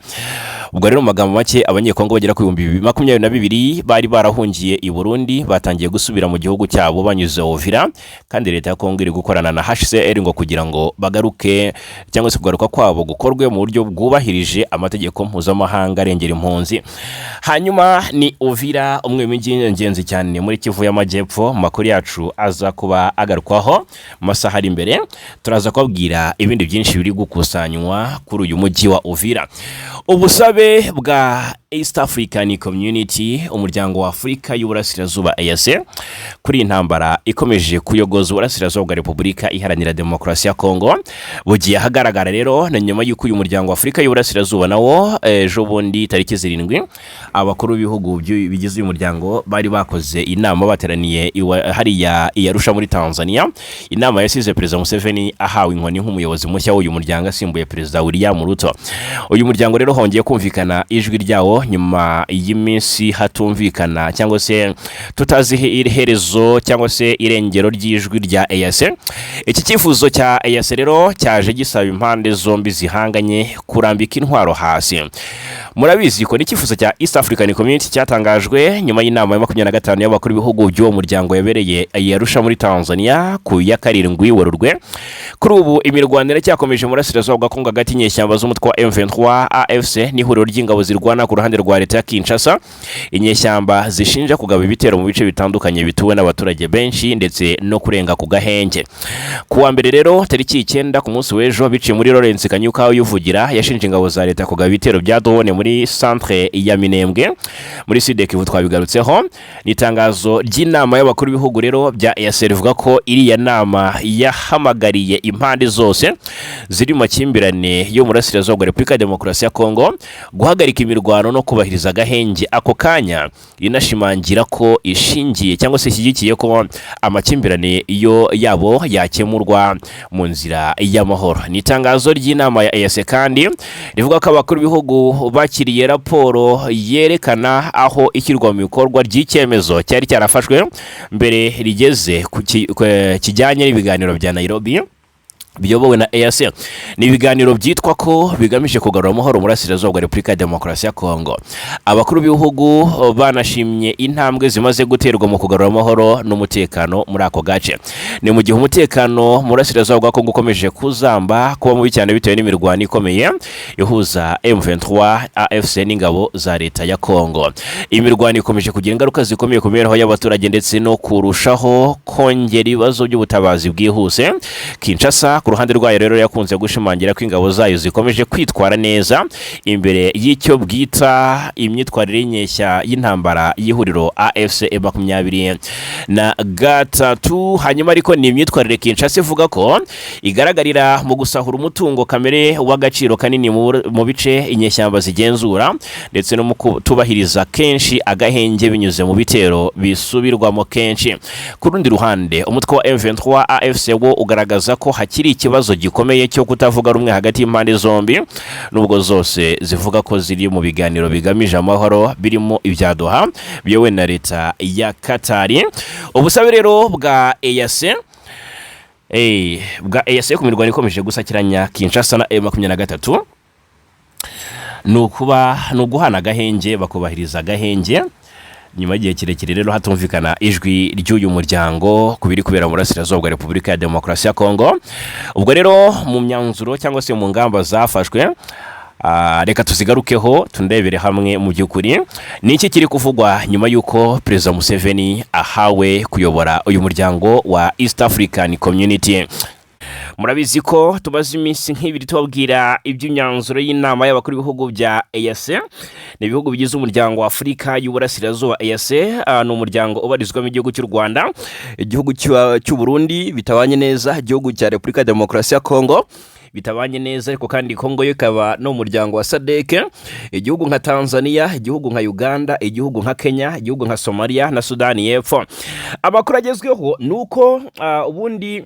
Ubwo rero mu magambo make abanyekongo bagera ku 2022 bari barahungiye i Burundi batangiye gusubira mu gihugu cyabo banyuze Uvira, kandi leta ya Kongo iri gukorana na HCR ngo kugira ngo bagaruke cyangwa se kugaruka kwabo gukorwe mu buryo bwubahirije amategeko mpuzamahanga arengera impunzi. Hanyuma ni Uvira, umwe mu mijyi ingenzi cyane muri Kivu y'Amajyepfo. Makuru yacu aza kuba agarukwaho masaha ari imbere, turaza kubabwira ibindi byinshi biri gukusanywa kuri uyu mujyi wa Uvira. Ubusabe bwa East African Community, umuryango wa Afrika y'Uburasirazuba EAC, kuri intambara ikomeje kuyogoza uburasirazuba bwa Repubulika Iharanira Demokarasi ya Kongo, bugiye hagaragara rero na nyuma y'uko uyu muryango wa Afrika y'Uburasirazuba nawo ejo bundi tariki 7 abakuru b'ibihugu bigize uyu muryango bari bakoze inama bateraniye hariya i Arusha muri Tanzania. Inama yasize Perezida Museveni ahawe inkoni nk'umuyobozi mushya w'uyu muryango asimbuye Perezida William Ruto. Uyu muryango rero hongeye kumvikana ijwi ryawo nyuma y'iminsi hatumvikana cyangwa se tutazi iherezo cyangwa se irengero ry'ijwi rya EAC. Iki cyifuzo cya EAC rero cyaje gisaba impande zombi zihanganye kurambika intwaro hasi. Murabizi ko n'icyifuzo cya East African Community cyatangajwe nyuma y'inama ya 25 y'abakuru b'ibihugu by'uwo muryango yabereye i Arusha muri Tanzania ku ya 7 Werurwe. Kuri ubu imirwanire cyakomeje mu burasirazuba bwa Kongo hagati y'inyeshyamba z'umutwe wa M23 AFC n'ihuriro ry'ingabo zirwana ku ruhande rwa leta ya Kinshasa. Inyeshyamba zishinja kugaba ibitero mu bice bitandukanye bituwe n'abaturage benshi ndetse no kurenga ku gahenge. Kuwa mbere rero tariki 9 ku munsi w'ejo biciye muri Lawrence Kanyuka yuvugira yashinje ingabo za leta kugaba ibitero bya drone muri centre ya Minembwe muri Sud Kivu. Twabigarutseho n'itangazo ry'inama y'abakuru b'ibihugu rero bya EAC rivuga ko iriya nama yahamagariye impande zose ziri mu makimbirane yo mu burasirazuba bwa Repubulika ya Demokarasi ya Kongo guhagarika imirwano no kubahiriza agahenge. Ako kanya inashimangira ko ishingiye cyangwa se ishyigikiye ko amakimbirane yabo yakemurwa mu nzira y'amahoro. N'itangazo ry'inama ya EAC kandi rivuga ko abakuru b'ibihugu bakiriye raporo yerekana aho ikirwa mu bikorwa ry'icyemezo cyari cyarafashwe mbere rigeze kijyanye n'ibiganiro bya Nairobi biyobowe na EAC. Ni ibiganiro byitwa ko bigamije kugarura amahoro mu burasirazuba bwa Repubulika ya Demokarasi ya Kongo. Abakuru b'ibihugu banashimye intambwe zimaze guterwa mu kugarura amahoro n'umutekano muri ako gace. Ni mu gihe umutekano mu burasirazuba bwa Kongo ukomeje kuzamba kuba mubi cyane bitewe n'imirwano ikomeye ihuza M23 AFC n'ingabo za leta ya Kongo. Imirwano ikomeje kugira ingaruka zikomeye ku mibereho y'abaturage ndetse no kurushaho kongera ibibazo by'ubutabazi bwihuse. Kinshasa ku ruhande rwayo rero yakunze gushimangira ko ingabo zayo zikomeje kwitwara neza imbere y'icyo bwita imyitwarire y'inyeshya y'intambara y'ihuriro AFC M23. Hanyuma ariko ni imyitwarire Kinshasa ivuga ko igaragarira mu gusahura umutungo kamere w'agaciro kanini mu bice inyeshyamba zigenzura ndetse no mu kutubahiriza kenshi agahenge binyuze mu bitero bisubirwamo kenshi. Ku rundi ruhande umutwe wa M23 AFC wo ugaragaza ko hakiri ikibazo gikomeye cyo kutavuga rumwe hagati y'impande zombi nubwo zose zivuga ko ziri mu biganiro bigamije amahoro birimo ibya Doha biyowe na leta ya Katari. Ubusabe rero bwa EAC ku mirwano ikomeje gusakiranya Kinshasa na M23 nuguhana agahenge bakubahiriza agahenge nyuma y'igihe kirekire rero hatumvikana ijwi ry'uyu muryango kubiri kubera mu burasirazuba bwa Repubulika ya Demokarasi ya Kongo. Ubwo rero mu myanzuro cyangwa se mu ngamba zafashwe reka tuzigarukeho tundebere hamwe mu by'ukuri niki kiri kuvugwa nyuma y'uko Perezida Museveni ahawe kuyobora uyu muryango wa East African Community. murabizi ko tumaze iminsi nk'ibiri tubabwira iby'imyanzuro y'inama y'abakuru b'ibihugu bya EAC. Ni ibihugu bigize umuryango wa Afurika y'Uburasirazuba. EAC ni umuryango ubarizwamo igihugu cy'u Rwanda, igihugu cy'u Burundi bitabanye neza, igihugu cya Repubulika ya Demokarasi ya Kongo bitabanye neza, ariko kandi Kongo yo ikaba no umuryango wa SADC, igihugu nka Tanzania, igihugu nka Uganda, igihugu nka Kenya, igihugu nka Somalia na Sudani y'Epfo. Amakuru agezweho nuko ubundi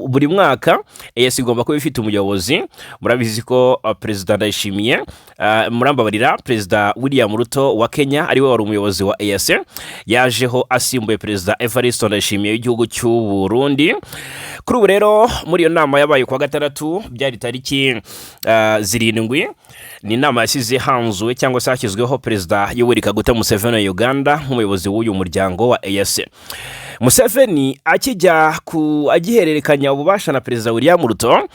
buri mwaka EAC igomba kuba ifite umuyobozi. Murabizi ko Perezida Ndayishimiye murambabarira Perezida William Ruto wa Kenya ariwe wari umuyobozi wa EAC, yajeho asimbuye Perezida Evariste Ndayishimiye w'igihugu cy'u Burundi. Kuri ubu rero muri iyo nama yabaye kwa gatandatu, byari tariki 7, ni inama yasize hanzuwe cyangwa se hashyizweho Perezida Yoweri Kaguta Museveni wa Uganda nk'umuyobozi w'uyu muryango wa EAC. Museveni agihererekanya ububasha na Perezida William Ruto,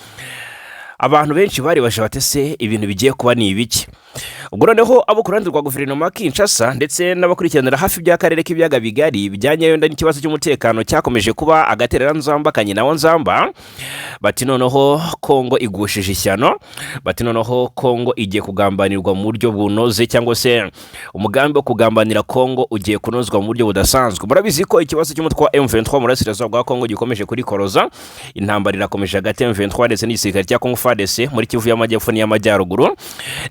abantu benshi bari baje batese ibintu bigiye kuba ni ibiki. Ubwo noneho abo ku ruhande rwa guverinoma Kinshasa ndetse n'abakurikiranira hafi by'akarere k'ibiyaga bigari bijyanye yenda n'ikibazo cy'umutekano cyakomeje kuba agatereranzamba kanyinawo nzamba, bati noneho Kongo igushije ishyano, bati noneho Kongo igiye kugambanirwa mu buryo bunoze, cyangwa se umugambi wo kugambanira Kongo ugiye kunozwa mu buryo budasanzwe. Murabizi ko ikibazo cy'umutwe wa M23 mu burasirazuba bwa Kongo gikomeje kurikoroza, intambara irakomeje hagati ya M23 ndetse n'igisirikare cya Kongo FARDC muri Kivu y'Amajyepfo n'Amajyaruguru.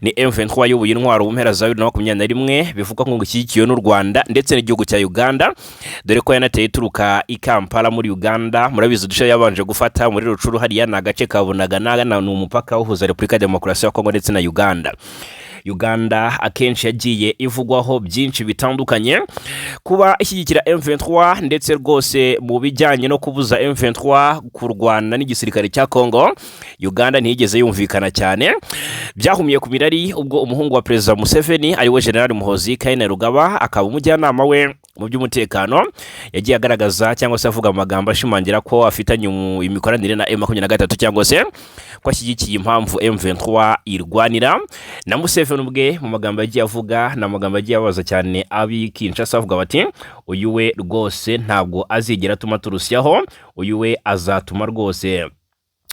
Ni M23 wayoboye intwaro mu mpera za 2021 bivugwa ngo ishyigikiwe n'u Rwanda ndetse n'igihugu cya Uganda, dore ko yanateye ituruka i Kampala muri Uganda. Murabizi duce yabanje gufata muri Rucuru hariya na gace kabunagana ni umupaka uhuza Repubulika ya Demokarasi ya Kongo ndetse na Uganda. Uganda akenshi yagiye ivugwaho byinshi bitandukanye kuba ishyigikira M23 ndetse rwose mu bijyanye no kubuza M23 kurwana n'igisirikare cya Kongo. Uganda ntiyigeze yumvikana cyane, byahumiye ku mirari ubwo umuhungu wa Perezida Museveni ariwe General Muhoozi Kainerugaba akaba umujyanama we mu by'umutekano yagiye agaragaza cyangwa se avuga amagambo ashimangira ko afitanye imikoranire na M23 cyangwa se ko ashyigikiye impamvu M23 irwanira na Museveni ubwe. Mu magambo yagiye avuga na magambo yagiye abaza cyane abi Kinshasa, avuga bati uyu we rwose ntabwo azigera atuma turusyaho, uyu we azatuma rwose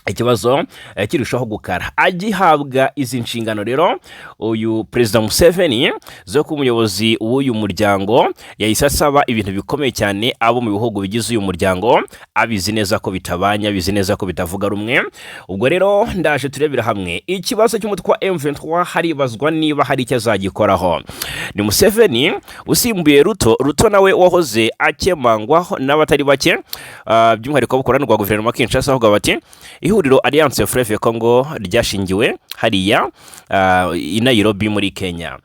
ikibazo kirushaho gukara. Agihabwa izi nshingano rero uyu Perezida Museveni zo ku muyobozi w'uyu muryango yahise asaba ibintu bikomeye cyane abo mu bihugu bigize uyu muryango, abizi neza ko bitabanya, abizi neza ko bitavuga rumwe. Ubwo rero ndaje turebera hamwe ikibazo cy'umutwe wa M23, haribazwa niba hari icyo azagikoraho. Ni Museveni usimbuye Ruto nawe wahoze akemangwaho n'abatari bake, by'umwihariko bukorana rwa guverinoma Kinshasa, avuga bati ihuriro Alliance Fleuve Congo ryashingiwe hariya i Nairobi muri Kenya.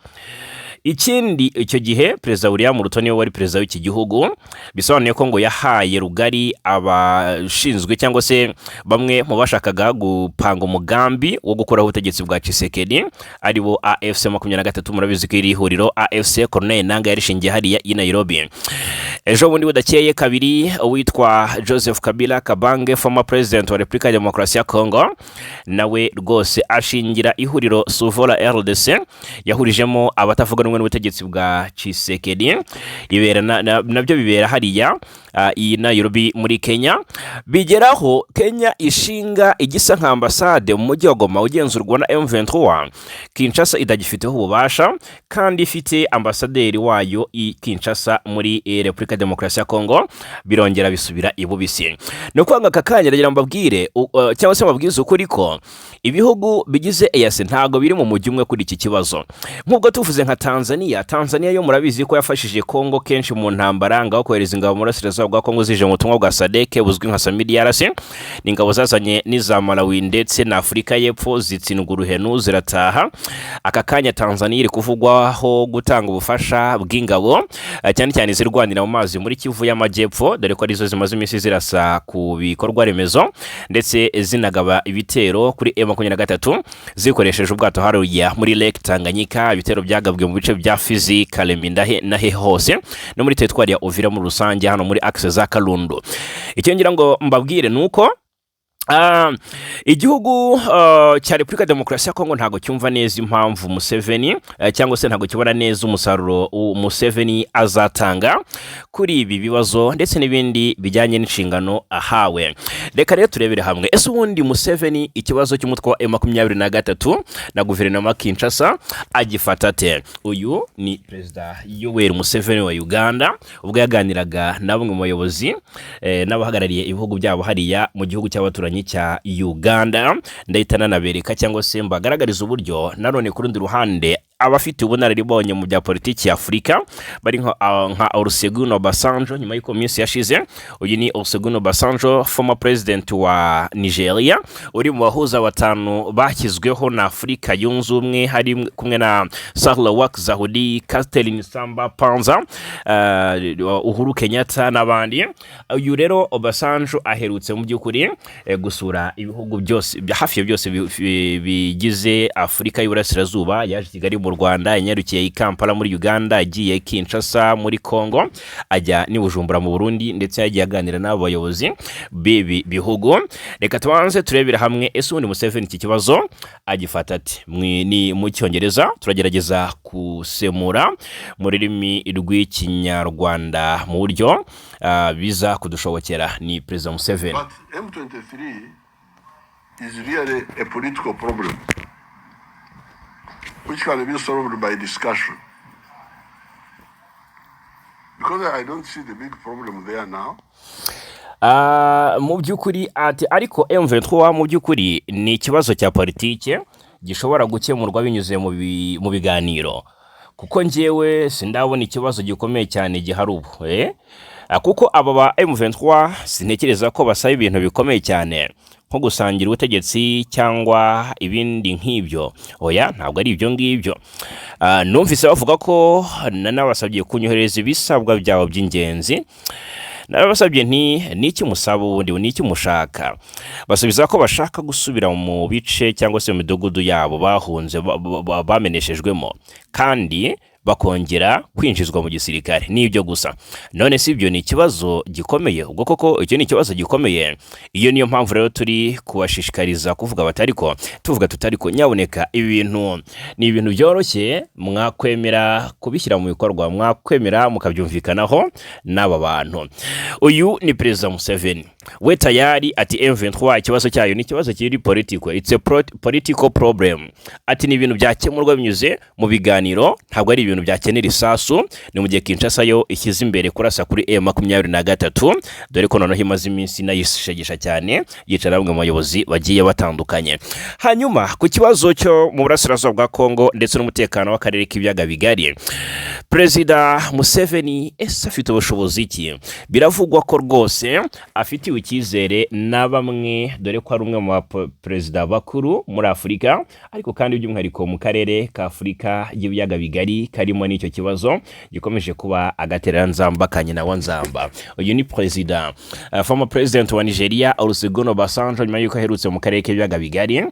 Ikindi icyo gihe Perezida William Ruto niwe wari perezida w'iki gihugu, bisobanuye ko ngo yahaye rugari abashinzwe cyangwa se bamwe mu bashakaga gupanga umugambi wo gukuraho ubutegetsi bwa Tshisekedi aribo AFC 23. Murabizi ko iri huriro AFC Corneille Nangaa yarishingiye hariya i Nairobi. Ejo bundi budakeye kabiri witwa Joseph Kabila Kabange, former president wa Repubulika ya Demokarasi ya Kongo, nawe rwose ashingira ihuriro Suvola RDC yahurijemo abatavuga n'ubutegetsi bwa Tshisekedi. Nabyo bibera hariya i Nairobi muri Kenya. Bigeraho Kenya ishinga igisa nka ambasade mu mujyi wa Goma ugenzurwa na M23. Kinshasa idagifiteho ububasha kandi ifite ambasaderi wayo i Kinshasa muri Repubulika ya Demokarasi ya Kongo, birongera bisubira ibubisi. No kwanga kakanya ndagira mbabwire cyangwa se mabwiza ukuri ko ibihugu bigize EAC ntago biri mu mujyi umwe kuri iki kibazo. Nk'ubwo tuvuze nka Tanzania yo murabizi ko yafashije Kongo kenshi mu ntambara ngaho kohereza ingabo mu burasirazuba bwa Kongo zije mu butumwa bwa SADC buzwi nka SAMIDRC. Ni ingabo zazanye n'iza Malawi ndetse na Afurika y'Epfo zitsindwa uruhenu zirataha. Aka kanya Tanzania iri kuvugwaho gutanga ubufasha bw'ingabo cyane cyane zirwanira mu mazi muri Kivu y'Amajyepfo, dore ko arizo zimaze iminsi zirasa ku bikorwa remezo ndetse zinagaba ibitero kuri M23 zikoresheje ubwato hariya muri Lake Tanganyika. Ibitero byagabwe mu bice bya Fizi, Kalemie na hose no muri teritwari ya Uvira muri rusange hano muri Axe za Kalundu. Icyo ngira ngo mbabwire nuko igihugu cya Repubulika Demokarasi ya Kongo ntago cyumva neza impamvu Museveni cyangwa se ntago kibona neza umusaruro Museveni azatanga kuri ibi bibazo ndetse n'ibindi bijyanye n'inshingano ahawe. Reka rero turebere hamwe, ese ubundi Museveni ikibazo cy'umutwe wa M23 na guverinoma Kinshasa agifata ate? Uyu ni Perezida Yoweri Museveni wa Uganda ubwo yaganiraga na bamwe mu bayobozi n'abahagarariye ibihugu byabo hariya mu gihugu cy'abaturanyi cya Uganda. Ndahitana nabereka cyangwa se mbagaragariza uburyo nanone ku rundi ruhande abafite ubunararibonye mu bya politiki ya Afurika bari nka Olusegun Obasanjo nyuma y'uko minsi yashize. Uyu ni Olusegun Obasanjo, former president wa Nigeria, uri mu bahuza batanu bashyizweho na Afurika yunze ubumwe, hari kumwe na Sahle-Work Zewde, Catherine Samba Panza, Uhuru Kenyatta n'abandi. Uyu rero Obasanjo aherutse mu by'ukuri gusura ibihugu byose hafi byose bigize Afurika y'Iburasirazuba. Yaje Kigali mu Rwanda, yanyarukiye i Kampala muri Uganda, agiye Kinshasa muri Kongo, ajya ni Bujumbura mu Burundi, ndetse yagiye aganira n'abo bayobozi bibi bihugu. Reka tubanze turebera hamwe ese ubundi Museveni iki kibazo agifata ati. Ni mu Cyongereza turagerageza kusemura mu rurimi rw'Ikinyarwanda mu buryo biza kudushobokera. Ni Perezida Museveni. But M23 is really a political problem which can be solved by discussion. Because I don't see the big problem there now. Mu by'ukuri ati ariko M23 mu by'ukuri ni ikibazo cya politike gishobora gukemurwa binyuze mu biganiro, kuko njyewe sindabona ikibazo gikomeye cyane gihari ubu kuko aba ba M23 sintekereza ko basaba ibintu bikomeye cyane nko gusangira ubutegetsi cyangwa ibindi nk'ibyo. Oya, ntabwo ari ibyo ngibyo. Numvise bavuga ko nanabasabye kunyohereza ibisabwa byabo by'ingenzi. Narabasabye ni iki musaba ubundi, ni iki mushaka? Basubiza ko bashaka gusubira mu bice cyangwa se mu midugudu yabo bahunze bameneshejwemo, kandi bakongera kwinjizwa mu gisirikare. Nibyo gusa. None si ibyo ni ikibazo gikomeye? Ubwo koko icyo ni ikibazo gikomeye. Iyo niyo mpamvu rero turi kubashishikariza kuvuga batariko tuvuga tutariko nyaboneka ibintu ni ibintu byoroshye, mwakwemera kubishyira mu bikorwa, mwakwemera mukabyumvikanaho n'aba bantu. Uyu ni Perezida Museveni. We tayari ati M23 ikibazo cyayo ni ikibazo kiri political, it's a political problem. Ati ni ibintu byakemurwa binyuze mu biganiro, ntabwo ari ibintu byakenera isasu. Ni mu gihe Kinshasa yo ishyize imbere kurasa kuri M23, dore ko noneho imaze iminsi nayishegesha cyane yicara bamwe mu bayobozi bagiye batandukanye. Hanyuma ku kibazo cyo mu burasirazuba bwa Kongo ndetse n'umutekano w'akarere k'ibiyaga bigari, Perezida Museveni ese afite ubushobozi iki? Biravugwa ko rwose afitiwe icyizere na bamwe, dore ko ari umwe mu perezida bakuru muri Afurika, ariko kandi by'umwihariko mu karere ka Afurika y'ibiyaga bigari karimo n'icyo kibazo gikomeje kuba agatereranzamba kanyina wa nzamba. Uyu ni Perezida former president wa Nigeria Olusegun Obasanjo nyuma y'uko aherutse mu karere k'ibiyaga bigari,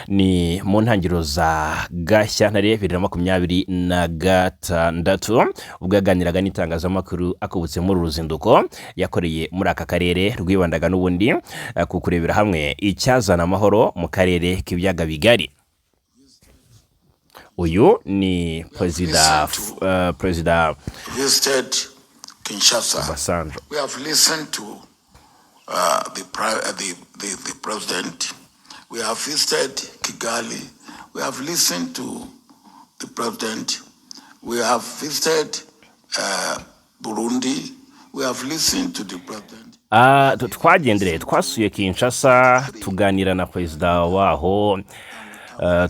ni mu ntangiriro za Gashyantare 2026 ubwo yaganiraga n'itangazamakuru akubutse muri uruzinduko yakoreye muri aka karere rwibandaga n'ubundi ku kurebera hamwe icyazana amahoro mu karere k'ibiyaga bigari. Uyu ni Perezida Visited Kinshasa. Obasanjo. We have listened to the president. We have visited Kigali. We have listened to the president. We have visited Burundi. We have listened to the president. Twagendere twasuye Kinshasa tuganira na perezida waho,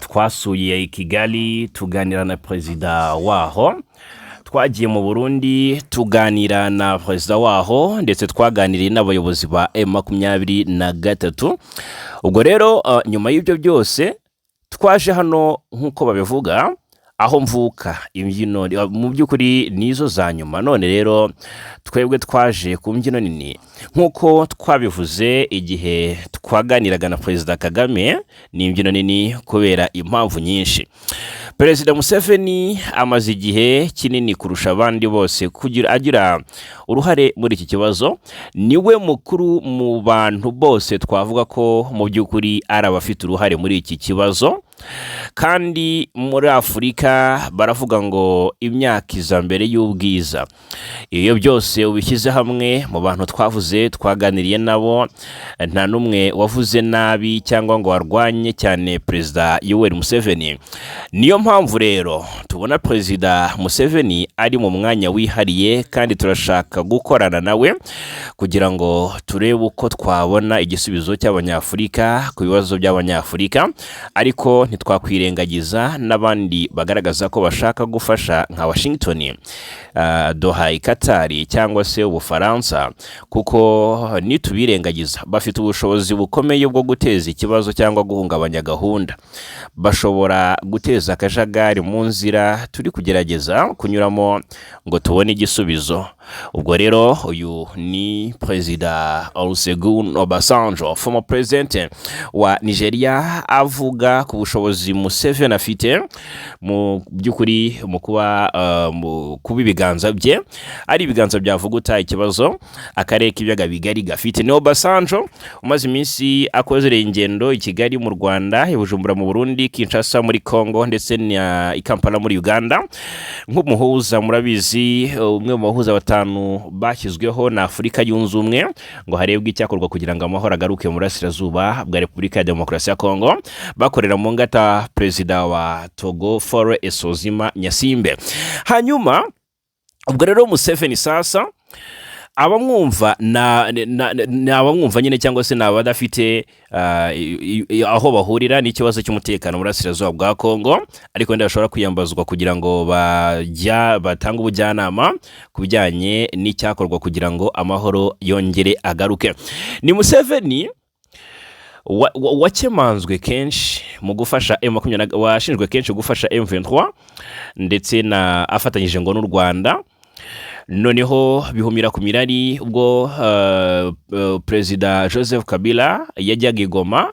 twasuye Kigali tuganira na perezida waho, twagiye mu Burundi tuganira na perezida waho, ndetse twaganiriye n'abayobozi ba M23. Ubwo rero nyuma y'ibyo byose twaje hano nk'uko babivuga aho mvuka, imbyino mu by'ukuri nizo za nyuma. None rero twebwe twaje ku mbyino nini nk'uko twabivuze igihe twaganiraga na Perezida Kagame. Ni imbyino nini kubera impamvu nyinshi. Perezida Museveni amaze igihe kinini kurusha abandi bose agira uruhare muri iki kibazo. Niwe mukuru mu bantu bose twavuga ko mu by'ukuri ari abafite uruhare muri iki kibazo, kandi muri Afurika baravuga ngo imyaka iza mbere y'ubwiza. Iyo byose ubishyize hamwe mu bantu twaganiriye nabo, nta numwe wavuze nabi cyangwa ngo warwanye cyane Perezida Yoweri Museveni. Niyo mpamvu rero tubona Perezida Museveni ari mu mwanya wihariye, kandi turashaka gukorana nawe kugira ngo turebe uko twabona igisubizo cy'Abanyafurika ku bibazo by'Abanyafurika, ariko ntitwakwirengagiza n'abandi bagaragaza ko bashaka gufasha nka Washington, Doha, Qatar cyangwa se Ubufaransa, kuko nitubirengagiza bafite ubushobozi bukomeye bwo guteza ikibazo cyangwa guhungabanya gahunda. Bashobora guteza akajagari mu nzira turi kugerageza kunyuramo ngo tubone igisubizo. Ubwo rero uyu ni Perezida Olusegun Obasanjo, former president wa Nigeria, avuga ku bushobozi Museveni afite mu by'ukuri mu kuba ibiganza bye ari ibiganza byavuguta ikibazo akarere k'ibyaga bigari gafite. Ni Obasanjo umaze iminsi akozereye ingendo i Kigali mu Rwanda, i Bujumbura mu Burundi, Kinshasa muri Congo ndetse i Kampala muri Uganda nk'umuhuza. Murabizi umwe mu bahuza batanu bashyizweho na Afurika yunze ubumwe ngo harebwe icyakorwa kugira ngo amahoro agaruke mu burasirazuba bwa Repubulika ya Demokarasi ya Congo, bakorera mu ngata Perezida wa Togo Faure Esozima Nyasimbe. Hanyuma ubwo rero Museveni sasa abamwumva abamwumva nyine cyangwa se n'abadafite aho bahurira n'ikibazo cy'umutekano mu burasirazuba bwa Congo, ariko ndashobora kwiyambazwa kugira ngo batanga ubujyanama ku bijyanye n'icyakorwa kugira ngo amahoro yongere agaruke. Ni Museveni wakemanzwe kenshi mu gufasha M23, washinjwe kenshi gufasha M23 ndetse afatanyije ngo n'u Rwanda. Noneho bihumira ku mirari ubwo Perezida Joseph Kabila yajyaga i Goma,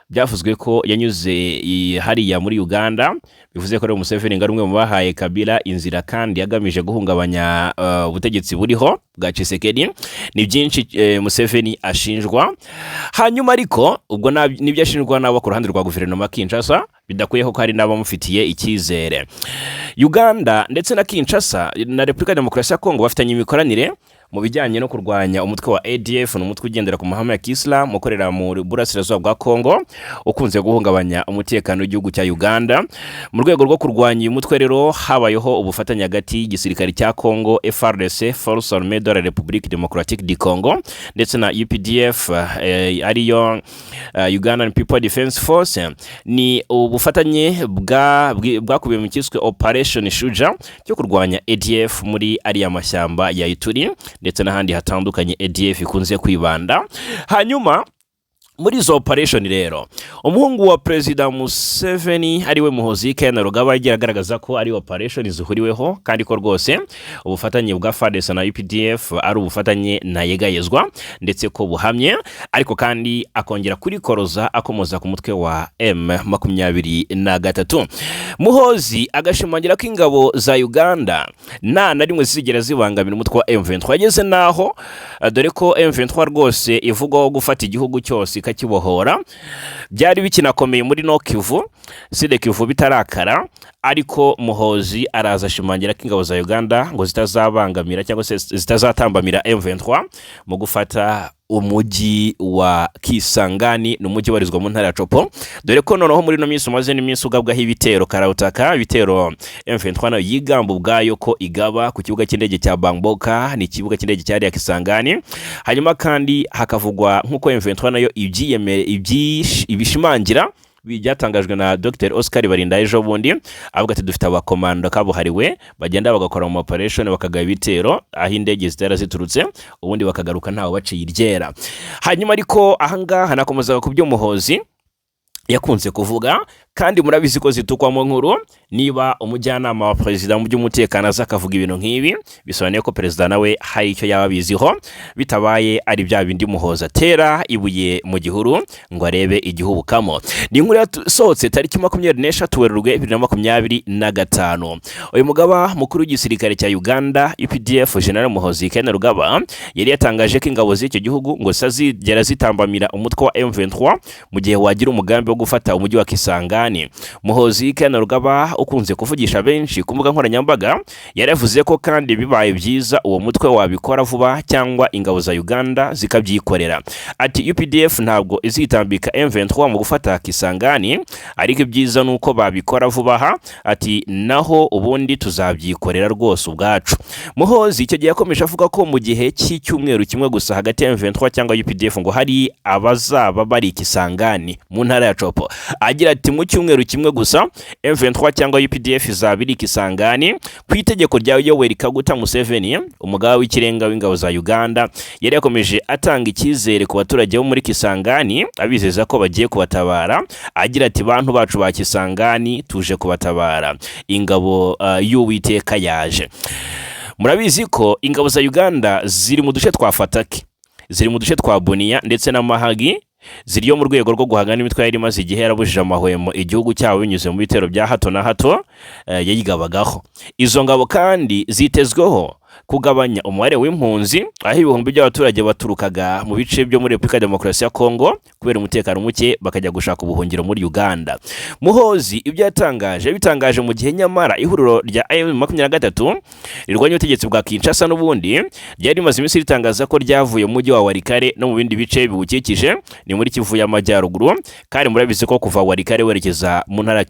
byavuzwe ko yanyuze hariya muri Uganda. Bivuze ko Museveni ngo ari umwe mu bahaye Kabila inzira kandi yagamije guhungabanya ubutegetsi buriho bwa Tshisekedi. Ni byinshi Museveni ashinjwa. Hanyuma ariko ubwo nibyo ashinjwa n'abo ku ruhande rwa guverinoma Kinshasa, bidakuyeho ko hari n'abamufitiye icyizere. Uganda ndetse na Kinshasa na Repubulika ya Demokarasi ya Kongo bafitanye imikoranire mu bijyanye no kurwanya umutwe wa ADF, n'umutwe ugendera ku mahame ya Kisilamu ukorera mu burasirazuba bwa Kongo, ukunze guhungabanya umutekano w'igihugu cya Uganda. Mu rwego rwo kurwanya uyu mutwe rero habayeho ubufatanye hagati y'igisirikare cya Kongo FARDC, Force Armée de la République Démocratique du Congo, ndetse na UPDF ariyo Ugandan People Defense Force. Ni ubufatanye bwakubiye mu cyiswe Operation Shuja cyo kurwanya ADF muri ariya mashyamba ya Ituri ndetse n'ahandi hatandukanye ADF ikunze kwibanda. Hanyuma muri izo operation rero umuhungu wa Perezida Museveni ariwe Muhoozi Kainerugaba yagiye agaragaza ko ari operation zihuriweho, kandi ko rwose ubufatanye bwa FARDC na UPDF ari ubufatanye ntayegayezwa ndetse ko buhamye, ariko kandi akongera kurikoroza akomoza ku mutwe wa M23. Muhoozi agashimangira ko ingabo za Uganda nta na rimwe zigera zibangamira umutwe wa M23, ageze naho dore ko M23 rwose ivugwaho gufata igihugu cyose kibohora. Byari bikinakomeye muri no Kivu, Sud Kivu bitarakara, ariko Muhoozi araza ashimangira ko ingabo za Uganda ngo zitazabangamira cyangwa se zitazatambamira M23 mu gufata umujyi wa Kisangani, n'umujyi warizwa mu ntara ya Chopo, dore ko noneho muri no minsi umaze n'iminsi ugabwaho ibitero karabutaka, ibitero M23 yigamba ubwayo ko igaba ku kibuga cy'indege cya Bangboka, ni ikibuga cy'indege cyari Kisangani. Hanyuma kandi hakavugwa nk'uko M23 nayo ibishimangira byatangajwe na Dr. Oscar Barinda ejo bundi, avuga ati dufite abakomando kabuhariwe bagenda bagakora mu operation bakagaba ibitero aho indege zitera ziturutse, ubundi bakagaruka ntawe baciye iryera. Hanyuma ariko ahangaha nakomeza ku byo Muhoozi yakunze kuvuga, kandi murabizi ko zitukwa mu nkuru. Niba umujyanama wa perezida mu by'umutekano aza akavuga ibintu nk'ibi, bisobanuye ko perezida nawe hari icyo yaba abiziho, bitabaye ari bya bindi Muhoozi atera ibuye mu gihuru ngo arebe igihubukamo. Ni inkuru yasohotse tariki 26 Werurwe 2025. Uyu mugaba mukuru w'igisirikare cya Uganda UPDF General Muhoozi Kainerugaba yari yatangaje ko ingabo z'icyo gihugu ngo zazigera zitambamira umutwe wa M23 mu gihe wagira umugambi wo gufata umujyi wa Kisangani. Muhoozi Kainerugaba ukunze kuvugisha benshi ku mbuga nkoranyambaga yaravuze ko kandi bibaye byiza uwo mutwe wabikora vuba cyangwa ingabo za Uganda zikabyikorera. Ati UPDF ntabwo izitambika M23 mu gufata Kisangani, ariko ibyiza nuko babikora vuba aha. Ati naho ubundi tuzabyikorera rwose ubwacu. Muhoozi icyo gihe yakomeje avuga ko mu gihe cy'icyumweru kimwe gusa hagati ya M23 cyangwa UPDF ngo hari abazaba bari Kisangani mu ntara ya Chopo. Agira ati mu cyumweru kimwe gusa M23 cyangwa UPDF izabiri Kisangani. Ku itegeko rya Yoweri Kaguta Museveni, umugaba w'ikirenga w'ingabo za Uganda, yari yakomeje atanga icyizere ku baturage bo muri Kisangani, abizeza ko bagiye kubatabara. Agira ati bantu bacu ba Kisangani tuje kubatabara, ingabo y'Uwiteka yaje. Murabizi ko ingabo za Uganda ziri mu duce twa Fataki, ziri mu duce twa Bunia ndetse na Mahagi, ziriyo mu rwego rwo guhangana n'imitwe yari imaze igihe yarabujije amahwemo igihugu cyabo binyuze mu bitero bya hato na hato yayigabagaho. Izo ngabo kandi zitezweho kugabanya umubare w'impunzi, aho ibihumbi by'abaturage baturukaga mu bice byo muri Repubulika ya Demokarasi ya Kongo kubera umutekano muke bakajya gushaka ubuhungiro muri Uganda. Muhoozi ibyo bitangaje mu gihe nyamara ihuriro rya M23 rirwanya ubutegetsi bwa Kinshasa n'ubundi ryari rimaze iminsi ritangaza ko ryavuye mu mujyi wa Walikale no mu bindi bice biwukikije ni muri Kivu y'Amajyaruguru. Kandi murabizi ko kuva Walikale werekeza mu ntara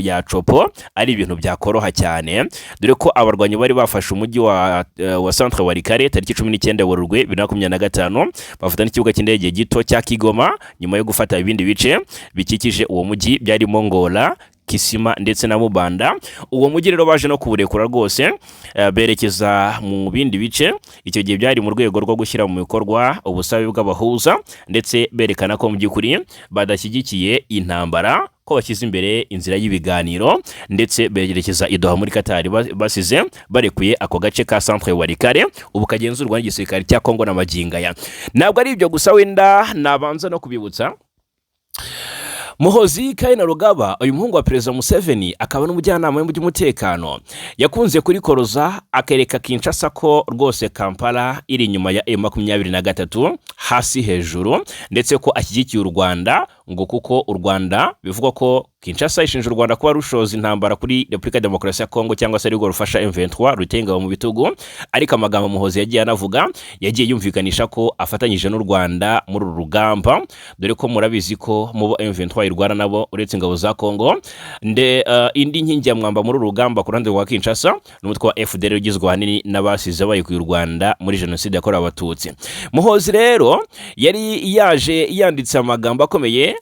ya Chopo ari ibintu byakoroha cyane, dore ko abarwanyi bari bafashe umujyi wa centre Walikale tariki 19 Werurwe 2025 bafata n'ikibuga cy'indege gito cya Kigoma nyuma yo gufata ibindi bice bikikije uwo mujyi byarimo Ngola, Kisima ndetse na Mubanda. Uwo mujyi rero baje no kuburekura rwose berekeza mu bindi bice. Icyo gihe byari mu rwego rwo gushyira mu bikorwa ubusabe bw'abahuza ndetse berekana ko mu by'ukuri badashyigikiye intambara, ko bashyize imbere inzira y'ibiganiro, ndetse berekeza i Doha muri Qatar basize barekuye ako gace ka centre Walikale ubu kagenzurwa n'igisirikare cya Kongo na Magingaya. Ntabwo ari ibyo gusa, wenda nabanza no kubibutsa Muhoozi Kainerugaba, uyu muhungu wa Perezida Museveni akaba n'umujyanama we mu by'umutekano, yakunze kurikoroza akereka Kinshasa ko rwose Kampala iri inyuma ya M23 hasi hejuru, ndetse ko ashyigikiye u Rwanda, ngo kuko u Rwanda bivugwa ko Kinshasa ishinja u Rwanda kuba rushoza intambara kuri Repubulika ya Demokarasi ya Kongo cyangwa se ariko rufasha M23 rutenga mu bitugu. Ariko amagambo Muhoozi yagiye anavuga yagiye yumvikanisha ko afatanyije n'u Rwanda muri uru rugamba, dore ko murabizi ko mu M23 irwana nabo uretse ingabo za Kongo indi nkingi ya mwamba muri uru rugamba ku ruhande rwa Kinshasa n'umutwe wa FDL ugizwe ahanini n'abasize bayikuye u Rwanda muri jenoside yakorewe Abatutsi. Muhoozi rero yari yaje yanditse amagambo akomeye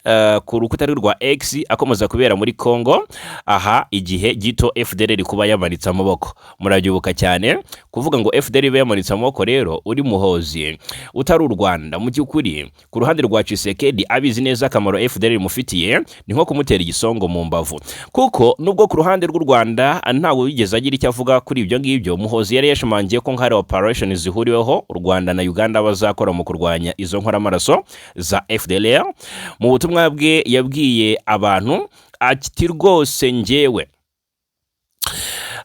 ku rukuta rwa X akomeza kubera muri Kongo aha igihe gito FDL kuba yamanitse amaboko. Murabyibuka cyane kuvuga ngo FDL yamanitse amaboko. Rero uri Muhoozi utari u Rwanda mu by'ukuri ku ruhande rwa Tshisekedi abizi neza akamaro FDL mufitiye, ni nko kumutera igisongo mu mbavu, kuko nubwo ku ruhande rw'u Rwanda ntawe wigeze agira icyo avuga kuri ibyo ngibyo. Muhoozi yari yashimangiye ko nk'ari operation zihuriweho u Rwanda na Uganda bazakora mu kurwanya izo nkoramaraso za FDL. Mu butumwa bwe yabwiye abantu ati rwose njyewe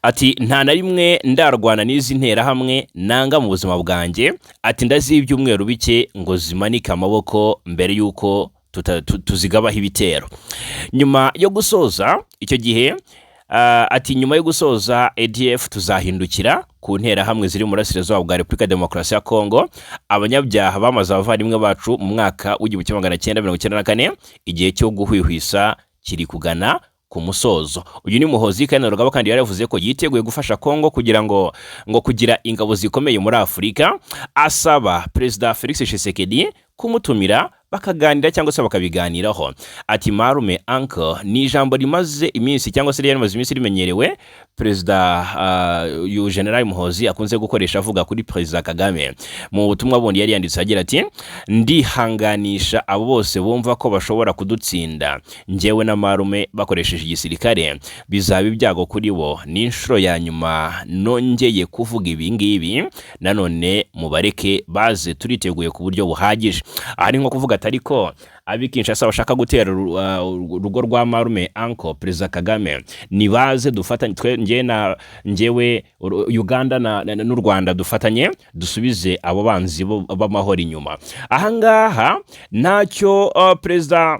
ati nta na rimwe ndarwana n'izi nterahamwe nanga mu buzima bwanjye, ati ndazibye ibyumweru bike ngo zimanike amaboko mbere y'uko tuzigabaho ibitero. Nyuma yo gusoza icyo gihe ati nyuma yo gusoza ADF tuzahindukira ku nterahamwe ziri mu burasirazuba bwa Repubulika ya Demokarasi ya Kongo. Abanyabyaha bamaze abavandimwe bacu mu mwaka w'1994, igihe cyo guhwihwisa kiri kugana ku musozo. Uyu ni Muhoozi Kainerugaba kandi yaravuze ko yiteguye gufasha Kongo kugira ngo kugira ingabo zikomeye muri Afurika. Asaba Perezida Felix Tshisekedi kumutumira bakaganira cyangwa se bakabiganiraho. Ati marume uncle ni ijambo rimaze iminsi cyangwa se rimaze iminsi rimenyerewe perezida uyu General Muhozi akunze gukoresha avuga kuri Perezida Kagame mu butumwa bundi yari yanditse agira ati ndihanganisha abo bose bumva ko bashobora kudutsinda njyewe na marume bakoresheje igisirikare bizaba ibyago kuri bo n'inshuro ya nyuma nongeye kuvuga ibi ngibi nanone mubareke baze turiteguye ku buryo buhagije. Ari nko kuvuga ati ariko abi Kinshasa bashaka gutera urugo rwa marume Uncle Perezida Kagame nibaze dufatanye njyewe Uganda n'u Rwanda dufatanye dusubize abo banzi b'amahoro inyuma. Ahangaha ntacyo Perezida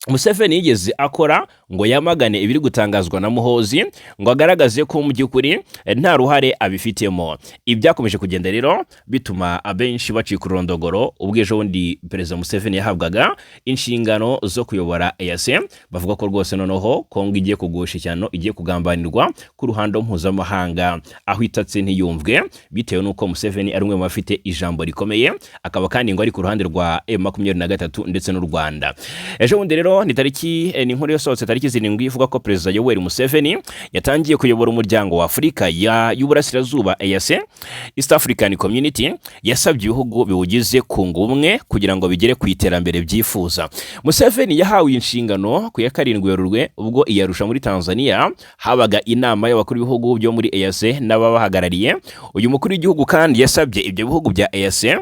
Museveni yigeze akora ngo yamagane ibiri gutangazwa na Muhozi ngo agaragaze ko mu by'ukuri nta ruhare abifitemo. Ibyakomeje kugenda rero bituma abenshi bacika urondogoro ubwo ejo bundi Perezida Museveni yahabwaga inshingano zo kuyobora EAC bavuga ko rwose noneho Kongo igiye kugusha cyane igiye kugambanirwa ku ruhando mpuzamahanga aho itatse ntiyumvwe bitewe nuko Museveni ari umwe mu bafite ijambo rikomeye akaba kandi ngo ari ku ruhande rwa M23 ndetse n'u Rwanda. Ejo bundi rero ni ni inkuru yasohotse tariki 7 ivuga ko Perezida Yoweri Museveni yatangiye kuyobora umuryango wa Afurika y'Uburasirazuba EAC East African Community yasabye ibihugu biwugize kunga ubumwe kugira ngo bigere ku iterambere byifuza. Museveni yahawe inshingano ku ya 7 Werurwe ubwo iyarusha muri Tanzania habaga inama y'abakuru b'ibihugu byo muri EAC n'ababahagarariye. Uyu mukuru w'igihugu kandi yasabye ibyo bihugu bya EAC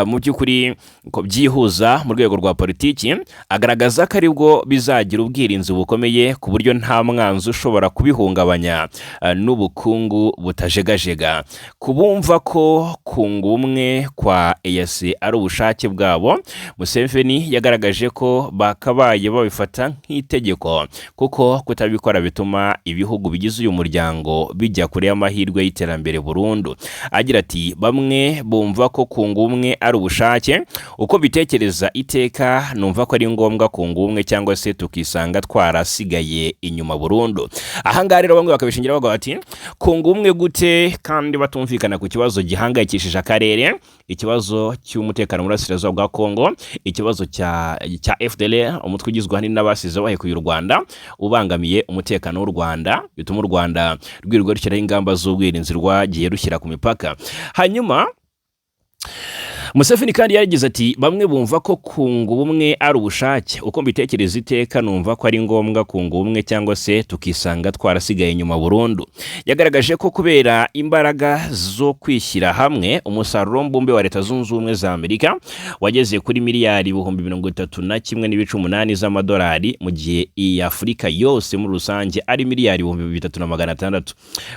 mu by'ukuri ko byihuza mu rwego rwa politiki agaragaza ko aribwo bizagira ubwirinzi bukomeye ku buryo nta mwanzi ushobora kubihungabanya n'ubukungu butajegajega. Kubumva ko kunga umwe kwa EAC ari ubushake bwabo Museveni yagaragaje ko bakabaye babifata nk'itegeko kuko kutabikora bituma ibihugu bigize uyu muryango bijya kure y'amahirwe y'iterambere burundu. Agira ati bamwe bumva ko kunga umwe ari ubushake uko bitekereza iteka numva ko ari ngombwa kunga umwe cyangwa se tukisanga twarasigaye inyuma burundu. Ahangaha rero bamwe bakabishingira bavuga bati kunga umwe gute kandi batumvikana ku kibazo gihangayikishije akarere, ikibazo cy'umutekano mu burasirazuba bwa Kongo, ikibazo cya FDLR umutwe ugizwe ahanini n'abasize bahekuye u Rwanda ubangamiye umutekano w'u Rwanda bituma u Rwanda rwirirwa rushyiraho ingamba z'ubwirinzi rwagiye rushyira ku mipaka. Hanyuma Museveni kandi yagize ati bamwe bumva ko kunga ubumwe ari ubushake uko mbitekereza iteka numva ko ari ngombwa kunga ubumwe cyangwa se tukisanga twarasigaye inyuma burundu. Yagaragaje ko kubera imbaraga zo kwishyira hamwe umusaruro mbumbe wa Leta Zunze Ubumwe za Amerika wageze kuri miliyari 31.8 z'amadolari mu gihe iyi Afurika yose muri rusange ari miliyari 3,600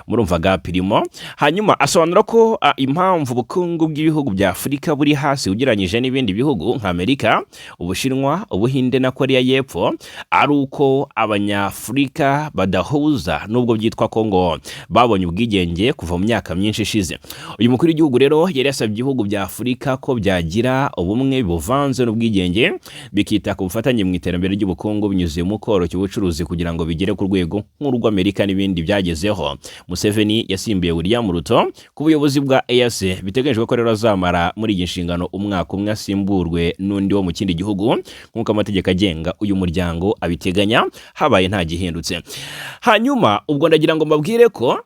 murumva gapirimo. Hanyuma asobanura ko impamvu ubukungu bw'ibihugu bya Afurika buri hasi ugereranyije n'ibindi bihugu nka Amerika, Ubushinwa, Ubuhinde na Korea y'Epfo ari uko Abanyafurika badahuza nubwo byitwa Kongo babonye ubwigenge kuva mu myaka myinshi ishize. Uyu mukuru w'igihugu rero yari yasabye ibihugu bya Afurika ko byagira ubumwe buvanze n'ubwigenge bikita ku bufatanye mu iterambere ry'ubukungu binyuze mu koroshya ubucuruzi kugira ngo bigere ku rwego nk'urwo Amerika n'ibindi byagezeho. Museveni yasimbiye William Ruto ku buyobozi bwa EAC biteganyijwe ko rero azamara muri iyi nshingano umwaka umwe asimburwe n'undi wo mu kindi gihugu nk'uko amategeko agenga uyu muryango abiteganya habaye nta gihindutse. Hanyuma ubwo ndagira ngo mbabwire ko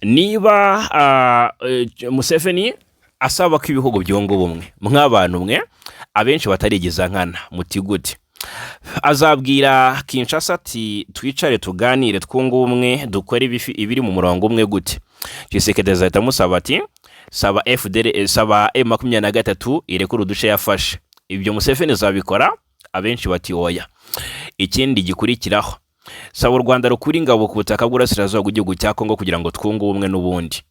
niba Museveni asaba ko ibihugu byunga ubumwe mw'abantu mwe abenshi batarigeza nkana mutigute azabwira Kinshasa ati twicare tuganire twunga ubumwe dukore ibiri mu murongo umwe gute. Tshisekedi azahita amusaba ati saba FDL saba M23 irekura uduce yafashe. Ibyo Museveni azabikora abenshi bati oya. Ikindi gikurikiraho saba u Rwanda rukuri ingabo ku butaka bw'urasirazuba bw'igihugu cya Kongo kugira ngo twunge ubumwe n'ubundi.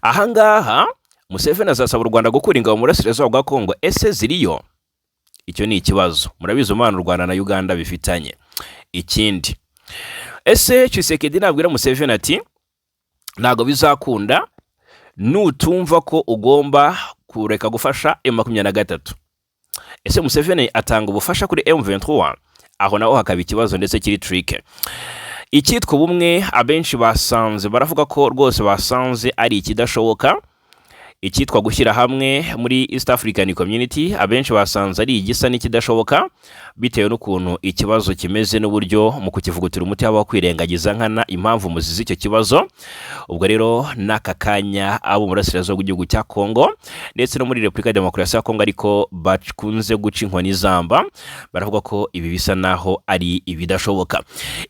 Ahangaha Museveni azasaba u Rwanda gukura ingabo mu burasirazuba bwa Kongo. Ese ziriyo? Icyo ni ikibazo. Murabizi umwana u Rwanda na Uganda bifitanye. Ikindi ese Tshisekedi nabwira Museveni ati ntago bizakunda nutumva ko ugomba kureka gufasha M23. Ese Museveni atanga ubufasha kuri M23? Aho naho hakaba ikibazo ndetse kiri trick. Icyitwa ubumwe abenshi basanze baravuga ko rwose basanze ari ikidashoboka. icyitwa gushyira hamwe muri East African Community abenshi basanze ari igisa n'ikidashoboka bitewe n'ukuntu ikibazo kimeze n'uburyo mu kukivugutira umuti habaho kwirengagiza nkana impamvu muzizi icyo kibazo. Ubwo rero n'aka kanya abo murasirazuba bw'igihugu cya Kongo ndetse no muri Repubulika ya Demokarasi ya Kongo ariko bakunze guca inkoni zamba, baravuga ko ibi bisa naho ari ibidashoboka.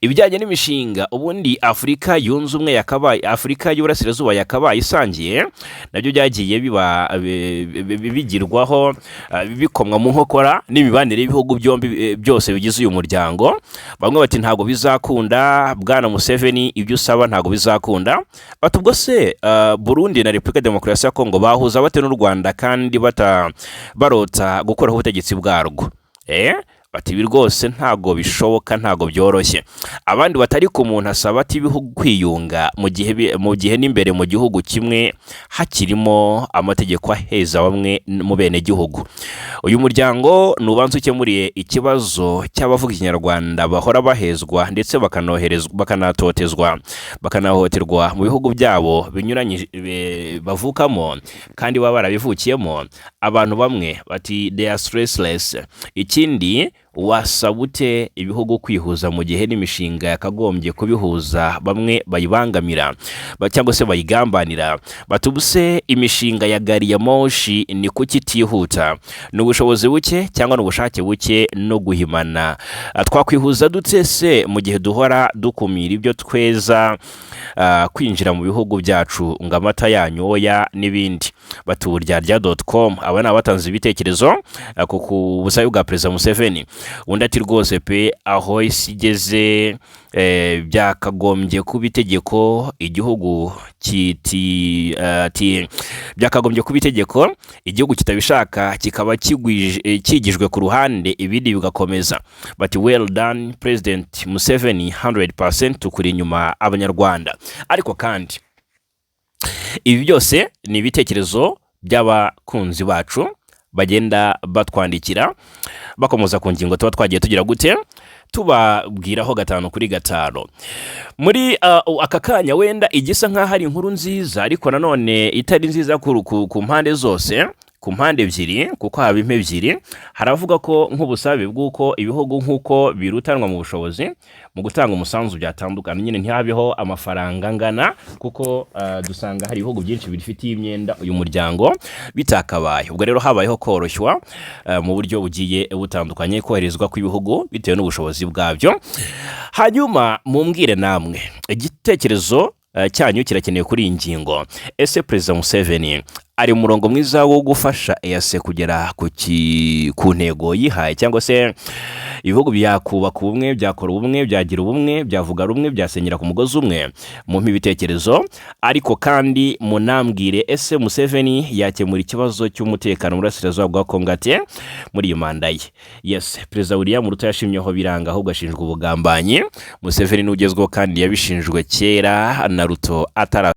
Ibijyanye n'imishinga ubundi Afurika yunze ubumwe yakabaye, Afurika y'Uburasirazuba yakabaye isangiye, nabyo byagiye bigirwaho bikomwa mu nkokora n'imibanire y'ibihugu byombi byose bigize uyu muryango. Bamwe bati ntago bizakunda bwana Museveni, ibyo usaba ntago bizakunda. Bati ubwo se Burundi na Repubulika ya Demokarasi ya Kongo bahuza bate n'u Rwanda kandi barota gukoraho ubutegetsi bwarwo? Bati ibi rwose ntago bishoboka, ntago byoroshye. Abandi batari ku muntu asaba ati ibihugu kwiyunga mu gihe n'imbere mu gihugu kimwe hakirimo amategeko aheza bamwe mu bene gihugu. Uyu muryango nubanze ukemuriye ikibazo cy'abavuga ikinyarwanda bahora bahezwa ndetse bakanatotezwa bakanahohoterwa mu bihugu byabo binyuranye bavukamo kandi baba barabivukiyemo. Abantu bamwe bati they are stressless. Ikindi wasabute ibihugu kwihuza mu gihe n'imishinga yakagombye kubihuza bamwe bayibangamira cyangwa se bayigambanira. Batubuse imishinga ya gari ya moshi ni kuki itihuta? N'ubushobozi buke cyangwa n'ubushake buke no guhimana? Twakwihuza dute se mu gihe duhora dukumira ibyo tweza kwinjira mu bihugu byacu ngo amata yanyoya n'ibindi? Batuburyarya.com aba ni abatanze ibitekerezo ku busabe bwa Perezida Museveni. Undi ati rwose pe aho isi igeze byakagombye kuba itegeko igihugu byakagombye kuba itegeko igihugu kitabishaka kikaba kigijwe ku ruhande ibindi bigakomeza. Bati well done President Museveni 100% tukuri inyuma abanyarwanda. Ariko kandi ibi byose ni ibitekerezo by'abakunzi bacu bagenda batwandikira bakomoza ku ngingo tuba twagiye tugira gute tubabwiraho 5 kuri 5. Muri aka kanya wenda igisa nkaho ari inkuru nziza ariko nanone itari nziza ku mpande zose, ku mpande ebyiri, kuko haba impe ebyiri. Haravuga ko nk'ubusabe bw'uko ibihugu nk'uko birutanwa mu bushobozi mu gutanga umusanzu byatandukana, nyine ntihabeho amafaranga angana, kuko dusanga hari ibihugu byinshi bifitiye imyenda uyu muryango bitakabaye. Ubwo rero habayeho koroshywa mu buryo bugiye butandukanye koherezwa kw'ibihugu bitewe n'ubushobozi bwabyo. Hanyuma mumbwire namwe igitekerezo cyanyu kirakeneye kuri iyi ngingo. Ese Perezida Museveni ari umurongo mwiza wo gufasha EAC kugera ku ntego yihaye, cyangwa se ibihugu byakubaka ubumwe, byakora ubumwe, byagira ubumwe, byavuga rumwe, byasenyera ku mugozi umwe? Mu ibitekerezo. Ariko kandi munambwire ese Museveni yakemura ikibazo cy'umutekano mu burasirazuba bwa Kongo ate muri iyi manda ye? Yes, Perezida William Ruto yashimyeho biranga ahubwo ashinjwa ubugambanyi. Museveni n'ugezweho kandi yabishinjwe kera na Ruto atara